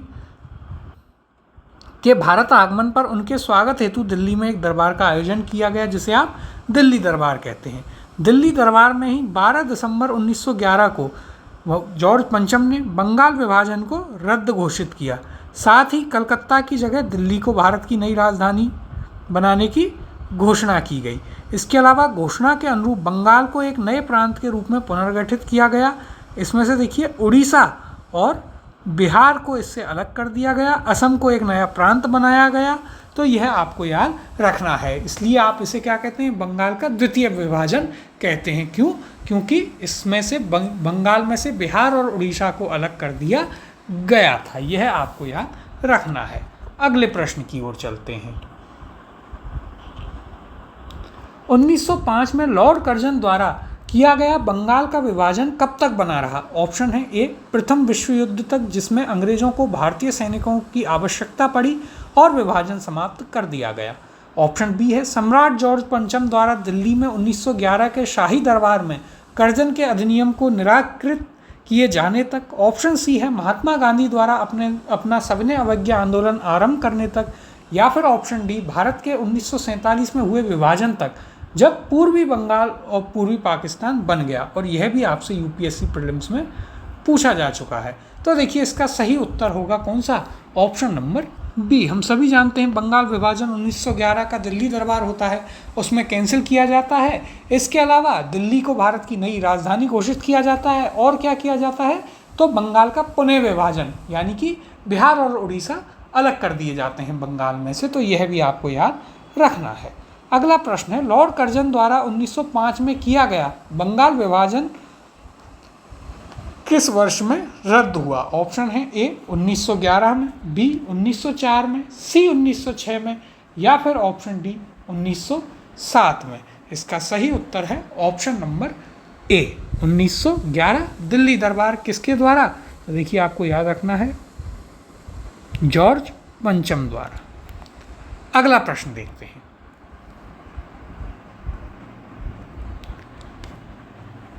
के भारत आगमन पर उनके स्वागत हेतु दिल्ली में एक दरबार का आयोजन किया गया, जिसे आप दिल्ली दरबार कहते हैं। दिल्ली दरबार में ही 12 दिसंबर 1911 को जॉर्ज पंचम ने बंगाल विभाजन को रद्द घोषित किया। साथ ही कलकत्ता की जगह दिल्ली को भारत की नई राजधानी बनाने की घोषणा की गई। इसके अलावा घोषणा के अनुरूप बंगाल को एक नए प्रांत के रूप में पुनर्गठित किया गया। इसमें से देखिए उड़ीसा और बिहार को इससे अलग कर दिया गया, असम को एक नया प्रांत बनाया गया। तो यह आपको याद रखना है। इसलिए आप इसे क्या कहते हैं, बंगाल का द्वितीय विभाजन कहते हैं। क्यों? क्योंकि इसमें से बंगाल में से बिहार और उड़ीसा को अलग कर दिया गया था। यह आपको याद रखना है। अगले प्रश्न की ओर चलते हैं। 1905 में लॉर्ड कर्जन द्वारा किया गया बंगाल का विभाजन कब तक बना रहा? ऑप्शन है ए, प्रथम विश्व युद्ध तक, जिसमें अंग्रेजों को भारतीय सैनिकों की आवश्यकता पड़ी और विभाजन समाप्त कर दिया गया। ऑप्शन बी है, सम्राट जॉर्ज पंचम द्वारा दिल्ली में 1911 के शाही दरबार में कर्जन के अधिनियम को निराकृत किए जाने तक। ऑप्शन सी है, महात्मा गांधी द्वारा अपना सविनय अवज्ञा आंदोलन आरंभ करने तक। या फिर ऑप्शन डी, भारत के 1947 में हुए विभाजन तक, जब पूर्वी बंगाल और पूर्वी पाकिस्तान बन गया। और यह भी आपसे यूपीएससी प्रीलिम्स में पूछा जा चुका है। तो देखिए इसका सही उत्तर होगा कौन सा? Option number B. हम सभी जानते हैं बंगाल विभाजन 1911 का दिल्ली दरबार होता है, उसमें कैंसिल किया जाता है। इसके अलावा दिल्ली को भारत की नई राजधानी घोषित किया जाता है। और क्या किया जाता है? तो बंगाल का पुनः विभाजन, यानी कि बिहार और उड़ीसा अलग कर दिए जाते हैं बंगाल में से। तो यह भी आपको याद रखना है। अगला प्रश्न है, लॉर्ड कर्जन द्वारा 1905 में किया गया बंगाल विभाजन किस वर्ष में रद्द हुआ? ऑप्शन है ए, 1911 में, बी 1904 में, सी 1906 में, या फिर ऑप्शन डी 1907 में। इसका सही उत्तर है ऑप्शन नंबर ए, 1911। दिल्ली दरबार किसके द्वारा? तो देखिए आपको याद रखना है, जॉर्ज पंचम द्वारा। अगला प्रश्न देखते हैं।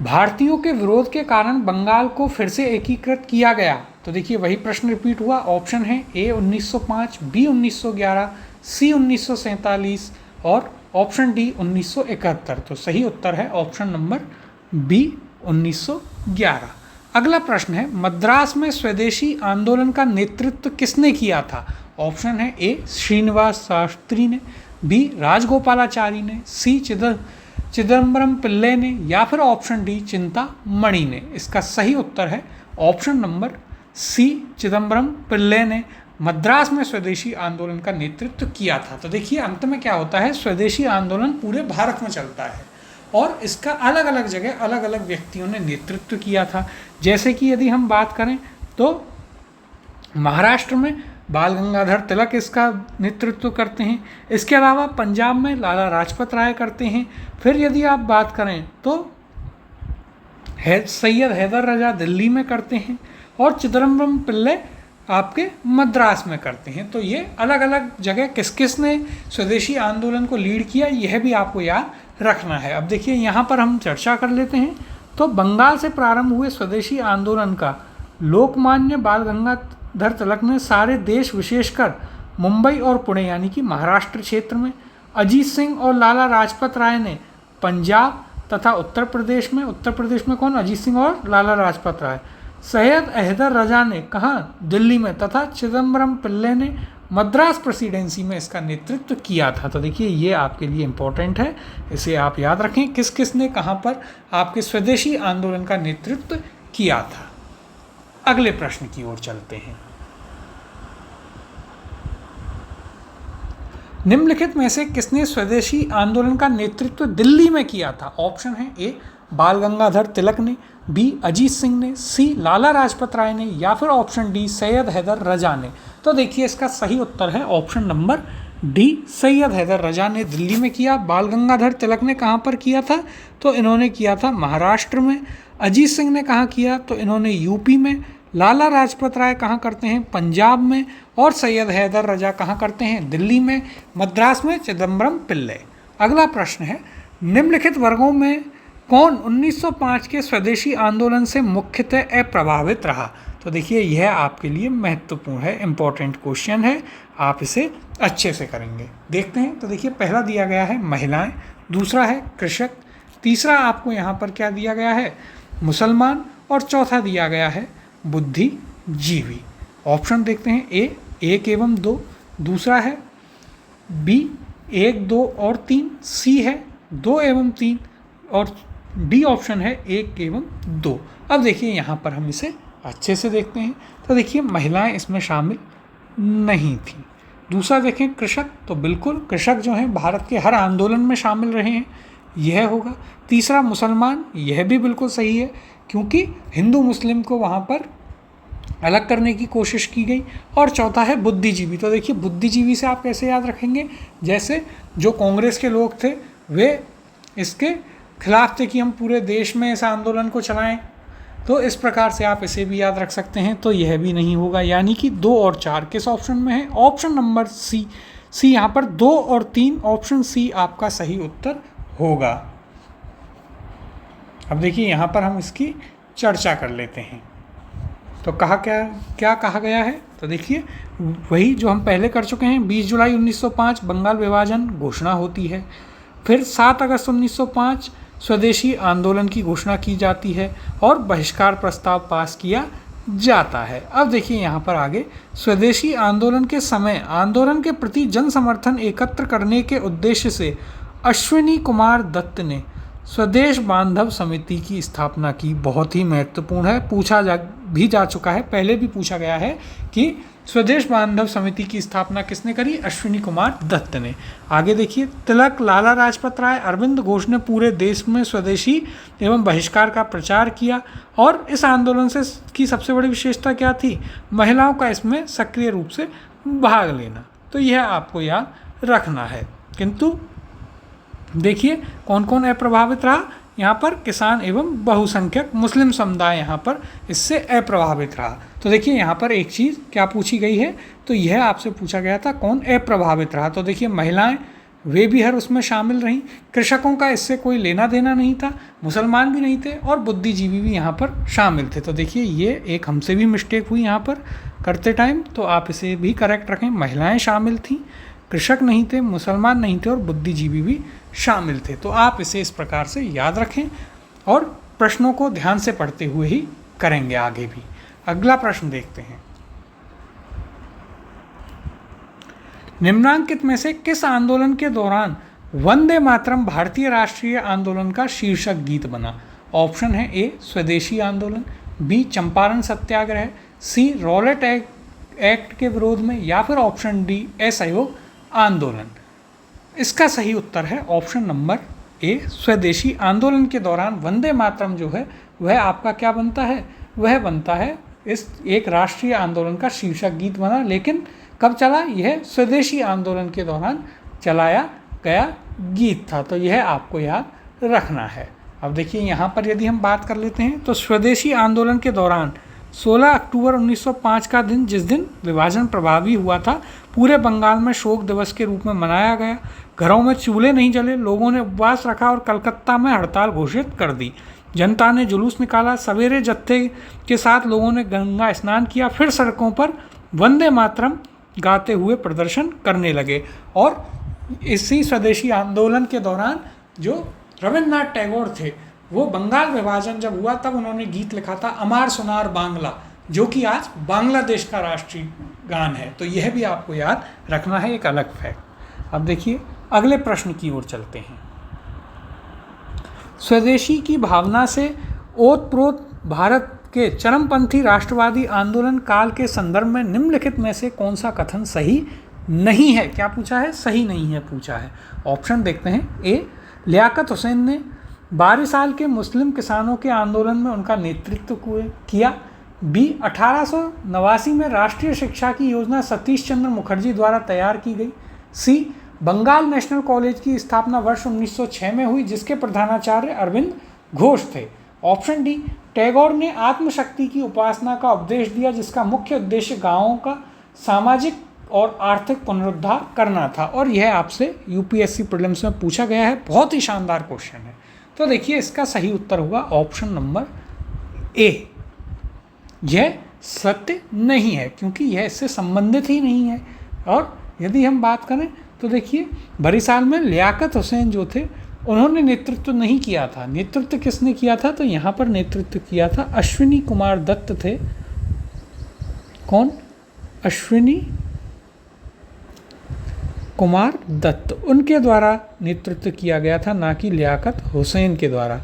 भारतीयों के विरोध के कारण बंगाल को फिर से एकीकृत किया गया। तो देखिए वही प्रश्न रिपीट हुआ। ऑप्शन है ए 1905, बी 1911, सी 1947 और ऑप्शन डी 1971। तो सही उत्तर है ऑप्शन नंबर बी, 1911। अगला प्रश्न है, मद्रास में स्वदेशी आंदोलन का नेतृत्व किसने किया था? ऑप्शन है ए, श्रीनिवास शास्त्री ने, बी राजगोपालाचारी ने, सी चिदम्बरम पिल्ले ने, या फिर ऑप्शन डी चिंतामणि ने। इसका सही उत्तर है ऑप्शन नंबर सी, चिदम्बरम पिल्ले ने मद्रास में स्वदेशी आंदोलन का नेतृत्व किया था। तो देखिए अंत में क्या होता है, स्वदेशी आंदोलन पूरे भारत में चलता है और इसका अलग अलग जगह अलग अलग व्यक्तियों ने नेतृत्व किया था। जैसे कि यदि हम बात करें तो महाराष्ट्र में बाल गंगाधर तिलक इसका नेतृत्व करते हैं। इसके अलावा पंजाब में लाला लाजपत राय करते हैं। फिर यदि आप बात करें तो सैयद हैदर रजा दिल्ली में करते हैं और चिदम्बरम पिल्ले आपके मद्रास में करते हैं। तो ये अलग अलग जगह किस किस ने स्वदेशी आंदोलन को लीड किया, यह भी आपको याद रखना है। अब देखिए यहाँ पर हम चर्चा कर लेते हैं। तो बंगाल से प्रारंभ हुए स्वदेशी आंदोलन का लोकमान्य बाल गंगाधर तिलक ने सारे देश विशेषकर मुंबई और पुणे यानी कि महाराष्ट्र क्षेत्र में, अजीत सिंह और लाला लाजपत राय ने पंजाब तथा उत्तर प्रदेश में कौन, अजीत सिंह और लाला लाजपत राय, सैयद हैदर रजा ने कहाँ, दिल्ली में, तथा चिदम्बरम पिल्ले ने मद्रास प्रेसिडेंसी में इसका नेतृत्व किया था। तो देखिए ये आपके लिए इम्पोर्टेंट है, इसे आप याद रखें किस किस ने कहाँ पर आपके स्वदेशी आंदोलन का नेतृत्व किया था। अगले प्रश्न की ओर चलते हैं। निम्नलिखित में से किसने स्वदेशी आंदोलन का नेतृत्व दिल्ली में किया था? ऑप्शन है ए बाल गंगाधर तिलक ने, बी अजीत सिंह ने, सी लाला लाजपत राय ने, या फिर ऑप्शन डी सैयद हैदर रजा ने। तो देखिए इसका सही उत्तर है option number D, Syed Haider Raza ने दिल्ली में किया। बाल गंगाधर तिलक ने कहाँ पर किया था? तो इन्होंने किया था महाराष्ट्र में। अजीत सिंह ने कहाँ किया? तो इन्होंने यूपी में। लाला लाजपत राय कहाँ करते हैं? पंजाब में। और सैयद हैदर रजा कहाँ करते हैं? दिल्ली में। मद्रास में चिदम्बरम पिल्ले। अगला प्रश्न है, निम्नलिखित वर्गों में कौन 1905 के स्वदेशी आंदोलन से मुख्यतः अप्रभावित रहा? तो देखिए यह आपके लिए महत्वपूर्ण है, इंपॉर्टेंट क्वेश्चन है, आप इसे अच्छे से करेंगे। देखते हैं, तो देखिए पहला दिया गया है महिलाएं, दूसरा है कृषक, तीसरा आपको यहाँ पर क्या दिया गया है? मुसलमान, और चौथा दिया गया है बुद्धिजीवी। ऑप्शन देखते हैं, ए 1 एवं 2, दूसरा है बी 1, 2 और 3, सी है 2 एवं 3 और डी ऑप्शन है 1 एवं 2। अब देखिए यहाँ पर हम इसे अच्छे से देखते हैं, तो देखिए महिलाएं इसमें शामिल नहीं थी। दूसरा देखें कृषक, तो बिल्कुल कृषक जो हैं भारत के हर आंदोलन में शामिल रहे हैं, यह होगा। तीसरा मुसलमान, यह भी बिल्कुल सही है क्योंकि हिंदू मुस्लिम को वहाँ पर अलग करने की कोशिश की गई। और चौथा है बुद्धिजीवी, तो देखिए बुद्धिजीवी से आप कैसे याद रखेंगे? जैसे जो कांग्रेस के लोग थे वे इसके खिलाफ थे कि हम पूरे देश में इस आंदोलन को चलाएं, तो इस प्रकार से आप इसे भी याद रख सकते हैं। तो यह भी नहीं होगा, यानी कि 2 और 4 किस ऑप्शन में है? ऑप्शन नंबर सी यहाँ पर 2 और 3, ऑप्शन सी आपका सही उत्तर होगा। अब देखिए यहाँ पर हम इसकी चर्चा कर लेते हैं। तो कहा क्या कहा गया है? तो देखिए वही जो हम पहले कर चुके हैं। 20 जुलाई 1905 बंगाल विभाजन घोषणा होती है, फिर 7 अगस्त 1905 स्वदेशी आंदोलन की घोषणा की जाती है और बहिष्कार प्रस्ताव पास किया जाता है। अब देखिए यहाँ पर आगे, स्वदेशी आंदोलन के समय आंदोलन के प्रति जन समर्थन एकत्र करने के उद्देश्य से अश्विनी कुमार दत्त ने स्वदेश बांधव समिति की स्थापना की। बहुत ही महत्वपूर्ण है, पूछा भी जा चुका है, पहले भी पूछा गया है कि स्वदेश बांधव समिति की स्थापना किसने करी? अश्विनी कुमार दत्त ने। आगे देखिए, तिलक, लाला लाजपत राय, अरविंद घोष ने पूरे देश में स्वदेशी एवं बहिष्कार का प्रचार किया। और इस आंदोलन से की सबसे बड़ी विशेषता क्या थी? महिलाओं का इसमें सक्रिय रूप से भाग लेना। तो यह आपको याद रखना है। किंतु देखिए कौन कौन अप्रभावित रहा? यहाँ पर किसान एवं बहुसंख्यक मुस्लिम समुदाय यहाँ पर इससे अप्रभावित रहा। तो देखिए यहाँ पर एक चीज़ क्या पूछी गई है, तो यह आपसे पूछा गया था कौन अप्रभावित रहा। तो देखिए महिलाएं, वे भी हर उसमें शामिल रहीं, कृषकों का इससे कोई लेना देना नहीं था, मुसलमान भी नहीं थे, और बुद्धिजीवी भी यहाँ पर शामिल थे। तो देखिए ये एक हमसे भी मिस्टेक हुई यहाँ पर करते टाइम, तो आप इसे भी करेक्ट रखें। महिलाएँ शामिल थीं, कृषक नहीं थे, मुसलमान नहीं थे और बुद्धिजीवी भी शामिल थे। तो आप इसे इस प्रकार से याद रखें और प्रश्नों को ध्यान से पढ़ते हुए ही करेंगे आगे भी। अगला प्रश्न देखते हैं, निम्नांकित में से किस आंदोलन के दौरान वंदे मातरम भारतीय राष्ट्रीय आंदोलन का शीर्षक गीत बना? ऑप्शन है ए स्वदेशी आंदोलन, बी चंपारण सत्याग्रह, सी रॉलेट एक्ट के विरोध में, या फिर ऑप्शन डी असहयोग आंदोलन। इसका सही उत्तर है ऑप्शन नंबर ए स्वदेशी आंदोलन के दौरान वंदे मातरम जो है वह आपका क्या बनता है? वह बनता है इस एक राष्ट्रीय आंदोलन का शीर्षक गीत बना। लेकिन कब चला? यह स्वदेशी आंदोलन के दौरान चलाया गया गीत था। तो यह आपको याद रखना है। अब देखिए यहाँ पर यदि हम बात कर लेते हैं तो स्वदेशी आंदोलन के दौरान 16 अक्टूबर 1905 का दिन, जिस दिन विभाजन प्रभावी हुआ था, पूरे बंगाल में शोक दिवस के रूप में मनाया गया। घरों में चूल्हे नहीं जले, लोगों ने उपवास रखा और कलकत्ता में हड़ताल घोषित कर दी। जनता ने जुलूस निकाला, सवेरे जत्थे के साथ लोगों ने गंगा स्नान किया, फिर सड़कों पर वंदे मातरम गाते हुए प्रदर्शन करने लगे। और इसी स्वदेशी आंदोलन के दौरान जो रविन्द्रनाथ टैगोर थे, वो बंगाल विभाजन जब हुआ तब उन्होंने गीत लिखा था अमार सोनार बांग्ला, जो कि आज बांग्लादेश का राष्ट्रीय गान है। तो यह भी आपको याद रखना है, एक अलग फैक्ट। अब देखिए अगले प्रश्न की ओर चलते हैं। स्वदेशी की भावना से ओतप्रोत भारत के चरमपंथी राष्ट्रवादी आंदोलन काल के संदर्भ में निम्नलिखित में से कौन सा कथन सही नहीं है? क्या पूछा है? सही नहीं है पूछा है। ऑप्शन देखते हैं, ए लियाकत हुसैन ने 12 साल के मुस्लिम किसानों के आंदोलन में उनका नेतृत्व किया, बी 1889 में राष्ट्रीय शिक्षा की योजना सतीश चंद्र मुखर्जी द्वारा तैयार की गई, सी बंगाल नेशनल कॉलेज की स्थापना वर्ष 1906 में हुई जिसके प्रधानाचार्य अरविंद घोष थे, ऑप्शन डी टैगोर ने आत्मशक्ति की उपासना का उपदेश दिया, जिसका मुख्य उद्देश्य गांवों का सामाजिक और आर्थिक पुनरुद्धार करना था। और यह आपसे यूपीएससी प्रीलिम्स में पूछा गया है, बहुत ही शानदार क्वेश्चन है। तो देखिए इसका सही उत्तर होगा ऑप्शन नंबर ए। यह सत्य नहीं है क्योंकि यह इससे संबंधित ही नहीं है। और यदि हम बात करें तो देखिए बरिसाल में लियाकत हुसैन जो थे उन्होंने नेतृत्व नहीं किया था। नेतृत्व किसने किया था? तो यहाँ पर नेतृत्व किया था अश्विनी कुमार दत्त थे। कौन? अश्विनी कुमार दत्त, उनके द्वारा नेतृत्व किया गया था, ना कि लियाकत हुसैन के द्वारा,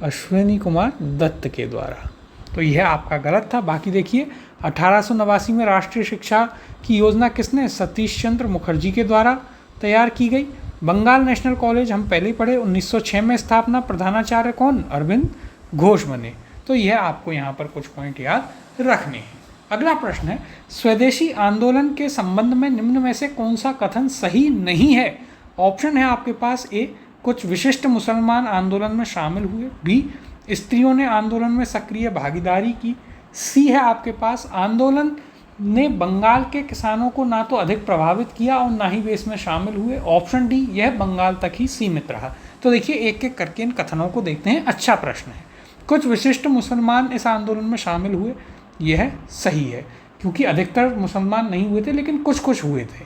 अश्विनी कुमार दत्त के द्वारा। तो यह आपका गलत था। बाकी देखिए 1889 में राष्ट्रीय शिक्षा की योजना किसने? सतीश चंद्र मुखर्जी के द्वारा तैयार की गई। बंगाल नेशनल कॉलेज हम पहले ही पढ़े, 1906 में स्थापना, प्रधानाचार्य कौन? अरविंद घोष बने। तो यह आपको यहाँ पर कुछ पॉइंट याद रखने हैं। अगला प्रश्न है, स्वदेशी आंदोलन के संबंध में निम्न में से कौन सा कथन सही नहीं है? ऑप्शन है आपके पास, ए, कुछ विशिष्ट मुसलमान आंदोलन में शामिल हुए, बी, स्त्रियों ने आंदोलन में सक्रिय भागीदारी की, सी है आपके पास, आंदोलन ने बंगाल के किसानों को ना तो अधिक प्रभावित किया और ना ही वे इसमें शामिल हुए, ऑप्शन डी, यह बंगाल तक ही सीमित रहा। तो देखिए एक एक करके इन कथनों को देखते हैं। अच्छा प्रश्न है। कुछ विशिष्ट मुसलमान इस आंदोलन में शामिल हुए, यह सही है क्योंकि अधिकतर मुसलमान नहीं हुए थे लेकिन कुछ कुछ हुए थे।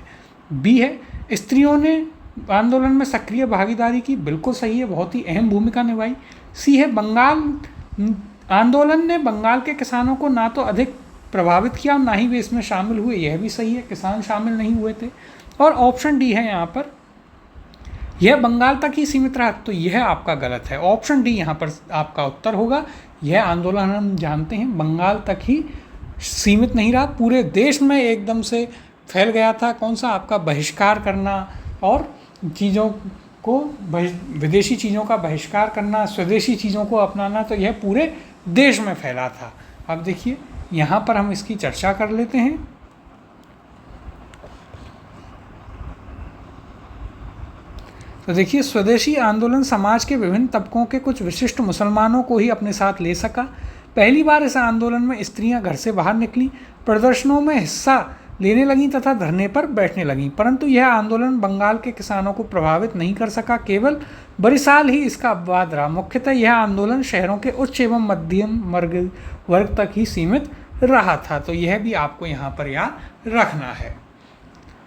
बी है, स्त्रियों ने आंदोलन में सक्रिय भागीदारी की, बिल्कुल सही है, बहुत ही अहम भूमिका निभाई। सी है, बंगाल आंदोलन ने बंगाल के किसानों को ना तो अधिक प्रभावित किया और ना ही वे इसमें शामिल हुए, यह भी सही है, किसान शामिल नहीं हुए थे। और ऑप्शन डी है यहाँ पर, यह बंगाल तक ही सीमित रहा, तो यह आपका गलत है। ऑप्शन डी यहाँ पर आपका उत्तर होगा। यह आंदोलन हम जानते हैं बंगाल तक ही सीमित नहीं रहा, पूरे देश में एकदम से फैल गया था। कौन सा? आपका बहिष्कार करना और चीज़ों को, विदेशी चीज़ों का बहिष्कार करना, स्वदेशी चीज़ों को अपनाना, तो यह पूरे देश में फैला था। अब देखिए यहाँ पर हम इसकी चर्चा कर लेते हैं। तो देखिए स्वदेशी आंदोलन समाज के विभिन्न तबकों के कुछ विशिष्ट मुसलमानों को ही अपने साथ ले सका। पहली बार इस आंदोलन में स्त्रियां घर से बाहर निकलीं, प्रदर्शनों में हिस्सा लेने लगीं तथा धरने पर बैठने लगीं, परंतु यह आंदोलन बंगाल के किसानों को प्रभावित नहीं कर सका, केवल बरिसाल ही इसका अपवाद रहा। मुख्यतः यह आंदोलन शहरों के उच्च एवं मध्यम वर्ग तक ही सीमित रहा था। तो यह भी आपको यहाँ पर याद रखना है।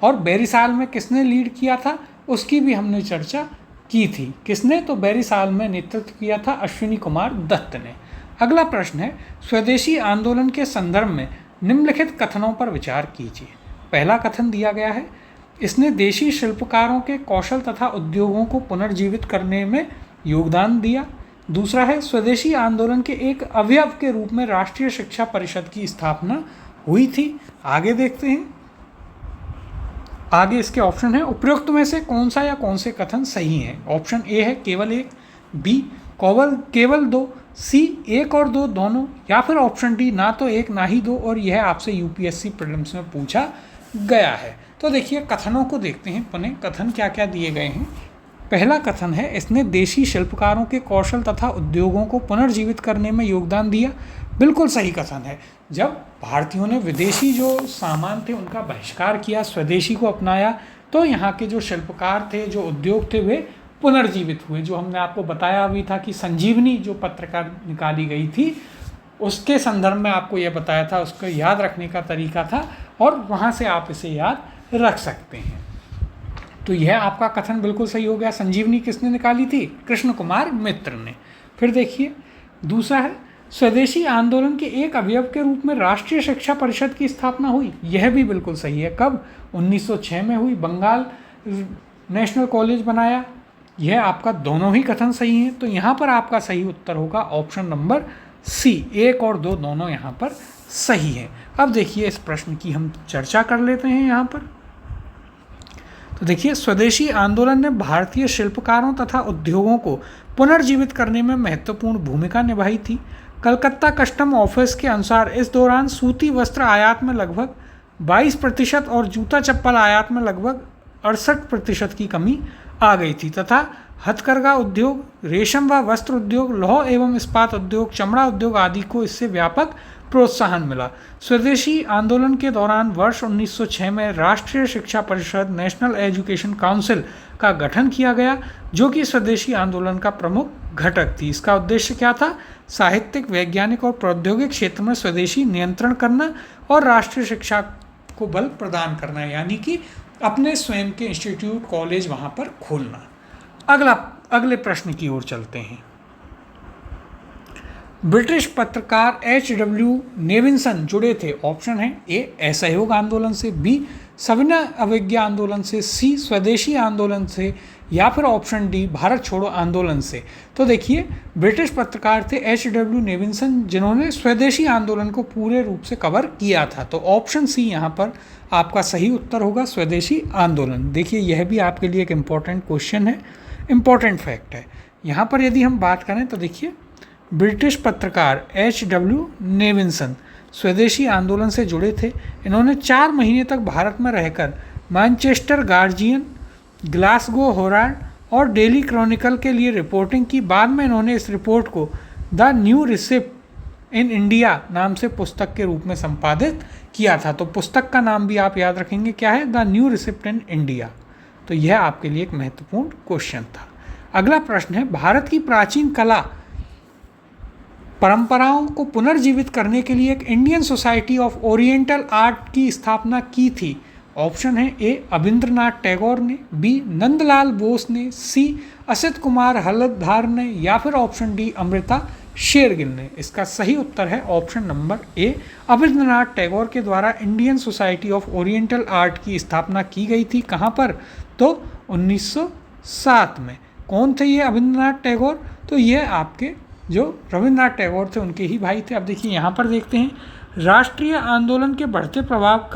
और बरिसाल में किसने लीड किया था उसकी भी हमने चर्चा की थी। किसने? तो बरिसाल में नेतृत्व किया था अश्विनी कुमार दत्त ने। अगला प्रश्न है, स्वदेशी आंदोलन के संदर्भ में निम्नलिखित कथनों पर विचार कीजिए। पहला कथन दिया गया है, इसने देशी शिल्पकारों के कौशल तथा उद्योगों को पुनर्जीवित करने में योगदान दिया। दूसरा है, स्वदेशी आंदोलन के एक अवयव के रूप में राष्ट्रीय शिक्षा परिषद की स्थापना हुई थी। आगे देखते हैं, आगे इसके ऑप्शन है, उपरोक्त में से कौन सा या कौन से कथन सही हैं? ऑप्शन ए है केवल एक, बी केवल दो, सी एक और दो दोनों, या फिर ऑप्शन डी ना तो एक ना ही दो। और यह आपसे यूपीएससी प्रीलिम्स में पूछा गया है। तो देखिए कथनों को देखते हैं पुनः, कथन क्या क्या दिए गए हैं। पहला कथन है, इसने देशी शिल्पकारों के कौशल तथा उद्योगों को पुनर्जीवित करने में योगदान दिया। बिल्कुल सही कथन है। जब भारतीयों ने विदेशी जो सामान थे उनका बहिष्कार किया, स्वदेशी को अपनाया, तो यहाँ के जो शिल्पकार थे, जो उद्योग थे, वे पुनर्जीवित हुए। जो हमने आपको बताया भी था कि संजीवनी जो पत्रिका निकाली गई थी उसके संदर्भ में आपको यह बताया था, उसको याद रखने का तरीका था और वहाँ से आप इसे याद रख सकते हैं। तो यह आपका कथन बिल्कुल सही हो गया। संजीवनी किसने निकाली थी? कृष्ण कुमार मित्र ने। फिर देखिए दूसरा है, स्वदेशी आंदोलन के एक अवयव के रूप में राष्ट्रीय शिक्षा परिषद की स्थापना हुई। यह भी बिल्कुल सही है। कब? 1906 में हुई। बंगाल नेशनल कॉलेज बनाया। यह आपका दोनों ही कथन सही हैं। तो यहाँ पर आपका सही उत्तर होगा ऑप्शन नंबर सी, एक और दो दोनों यहाँ पर सही है। अब देखिए इस प्रश्न की हम चर्चा कर लेते हैं यहाँ पर। तो देखिए स्वदेशी आंदोलन ने भारतीय शिल्पकारों तथा उद्योगों को पुनर्जीवित करने में महत्वपूर्ण भूमिका निभाई थी। कलकत्ता कस्टम ऑफिस के अनुसार इस दौरान सूती वस्त्र आयात में लगभग 22% और जूता चप्पल आयात में लगभग 68% की कमी आ गई थी तथा हथकरघा उद्योग, रेशम व वस्त्र उद्योग, लौह एवं इस्पात उद्योग, चमड़ा उद्योग आदि को इससे व्यापक प्रोत्साहन मिला। स्वदेशी आंदोलन के दौरान वर्ष 1906 में राष्ट्रीय शिक्षा परिषद नेशनल एजुकेशन काउंसिल का गठन किया गया, जो कि स्वदेशी आंदोलन का प्रमुख घटक थी। इसका उद्देश्य क्या था? साहित्यिक, वैज्ञानिक और प्रौद्योगिक क्षेत्र में स्वदेशी नियंत्रण करना और राष्ट्रीय शिक्षा को बल प्रदान करना, यानी कि अपने स्वयं के इंस्टीट्यूट, कॉलेज वहाँ पर खोलना। अगले प्रश्न की ओर चलते हैं। ब्रिटिश पत्रकार H.W. नेविन्सन जुड़े थे। ऑप्शन है ए असहयोग आंदोलन से, बी सविनय अवज्ञा आंदोलन से, सी स्वदेशी आंदोलन से, या फिर ऑप्शन डी भारत छोड़ो आंदोलन से। तो देखिए, ब्रिटिश पत्रकार थे H.W. नेविन्सन, जिन्होंने स्वदेशी आंदोलन को पूरे रूप से कवर किया था। तो ऑप्शन सी यहाँ पर आपका सही उत्तर होगा, स्वदेशी आंदोलन। देखिए, यह भी आपके लिए एक इम्पॉर्टेंट क्वेश्चन है, इम्पॉर्टेंट फैक्ट है। यहाँ पर यदि हम बात करें तो देखिए, ब्रिटिश पत्रकार H.W. नेविन्सन स्वदेशी आंदोलन से जुड़े थे। इन्होंने 4 महीने तक भारत में रहकर मैनचेस्टर गार्जियन, ग्लासगो हेराल्ड और डेली क्रॉनिकल के लिए रिपोर्टिंग की। बाद में इन्होंने इस रिपोर्ट को the new receipt in India नाम से पुस्तक के रूप में संपादित किया था। तो पुस्तक का नाम भी आप याद रखेंगे, क्या है? The new receipt in India. तो यह आपके लिए एक महत्वपूर्ण क्वेश्चन था। अगला प्रश्न है, भारत की प्राचीन कला परंपराओं को पुनर्जीवित करने के लिए एक Indian society of oriental art की स्थापना की थी। ऑप्शन है ए अबिंद्रनाथ टैगोर ने, बी नंदलाल बोस ने, सी असित कुमार हलदधार ने, या फिर ऑप्शन डी अमृता शेरगिल ने। इसका सही उत्तर है ऑप्शन नंबर ए, अबिंद्रनाथ टैगोर के द्वारा Indian society of oriental art की स्थापना की गई थी। कहाँ पर? तो 1907 में। कौन थे ये अबिंद्रनाथ टैगोर? तो ये आपके जो रविंद्रनाथ टैगोर थे उनके ही भाई थे। अब देखिए, यहाँ पर देखते हैं, राष्ट्रीय आंदोलन के बढ़ते प्रभाव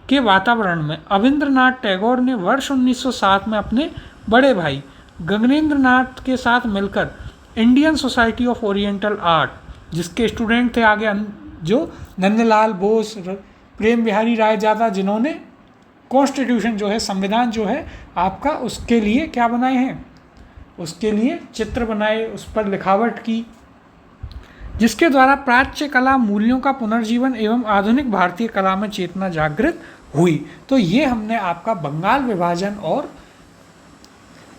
के वातावरण में अबिंद्रनाथ टैगोर ने वर्ष 1907 में अपने बड़े भाई गगनेंद्र नाथ के साथ मिलकर Indian society of oriental art, जिसके स्टूडेंट थे आगे जो नंदलाल बोस, प्रेम बिहारी रायजादा, जिन्होंने कॉन्स्टिट्यूशन जो है, संविधान जो है आपका, उसके लिए क्या बनाए हैं? उसके लिए चित्र बनाए, उस पर लिखावट की, जिसके द्वारा प्राच्य कला मूल्यों का पुनर्जीवन एवं आधुनिक भारतीय कला में चेतना जागृत हुई। तो ये हमने आपका बंगाल विभाजन और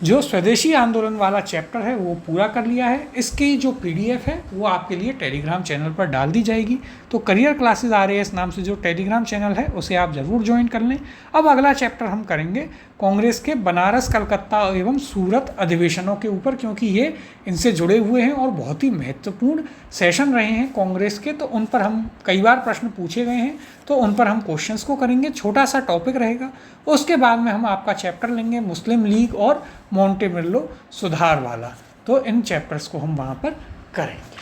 जो स्वदेशी आंदोलन वाला चैप्टर है वो पूरा कर लिया है। इसकी जो PDF है वो आपके लिए टेलीग्राम चैनल पर डाल दी जाएगी। तो करियर क्लासेस RAS नाम से जो टेलीग्राम चैनल है उसे आप ज़रूर ज्वाइन कर लें। अब अगला चैप्टर हम करेंगे कांग्रेस के बनारस, कलकत्ता एवं सूरत अधिवेशनों के ऊपर, क्योंकि ये इनसे जुड़े हुए हैं और बहुत ही महत्वपूर्ण सेशन रहे हैं कांग्रेस के। तो उन पर हम कई बार प्रश्न पूछे गए हैं, तो उन पर हम क्वेश्चंस को करेंगे। छोटा सा टॉपिक रहेगा। उसके बाद में हम आपका चैप्टर लेंगे मुस्लिम लीग और मोंटेमिल्लो सुधार वाला। तो इन चैप्टर्स को हम वहाँ पर करेंगे।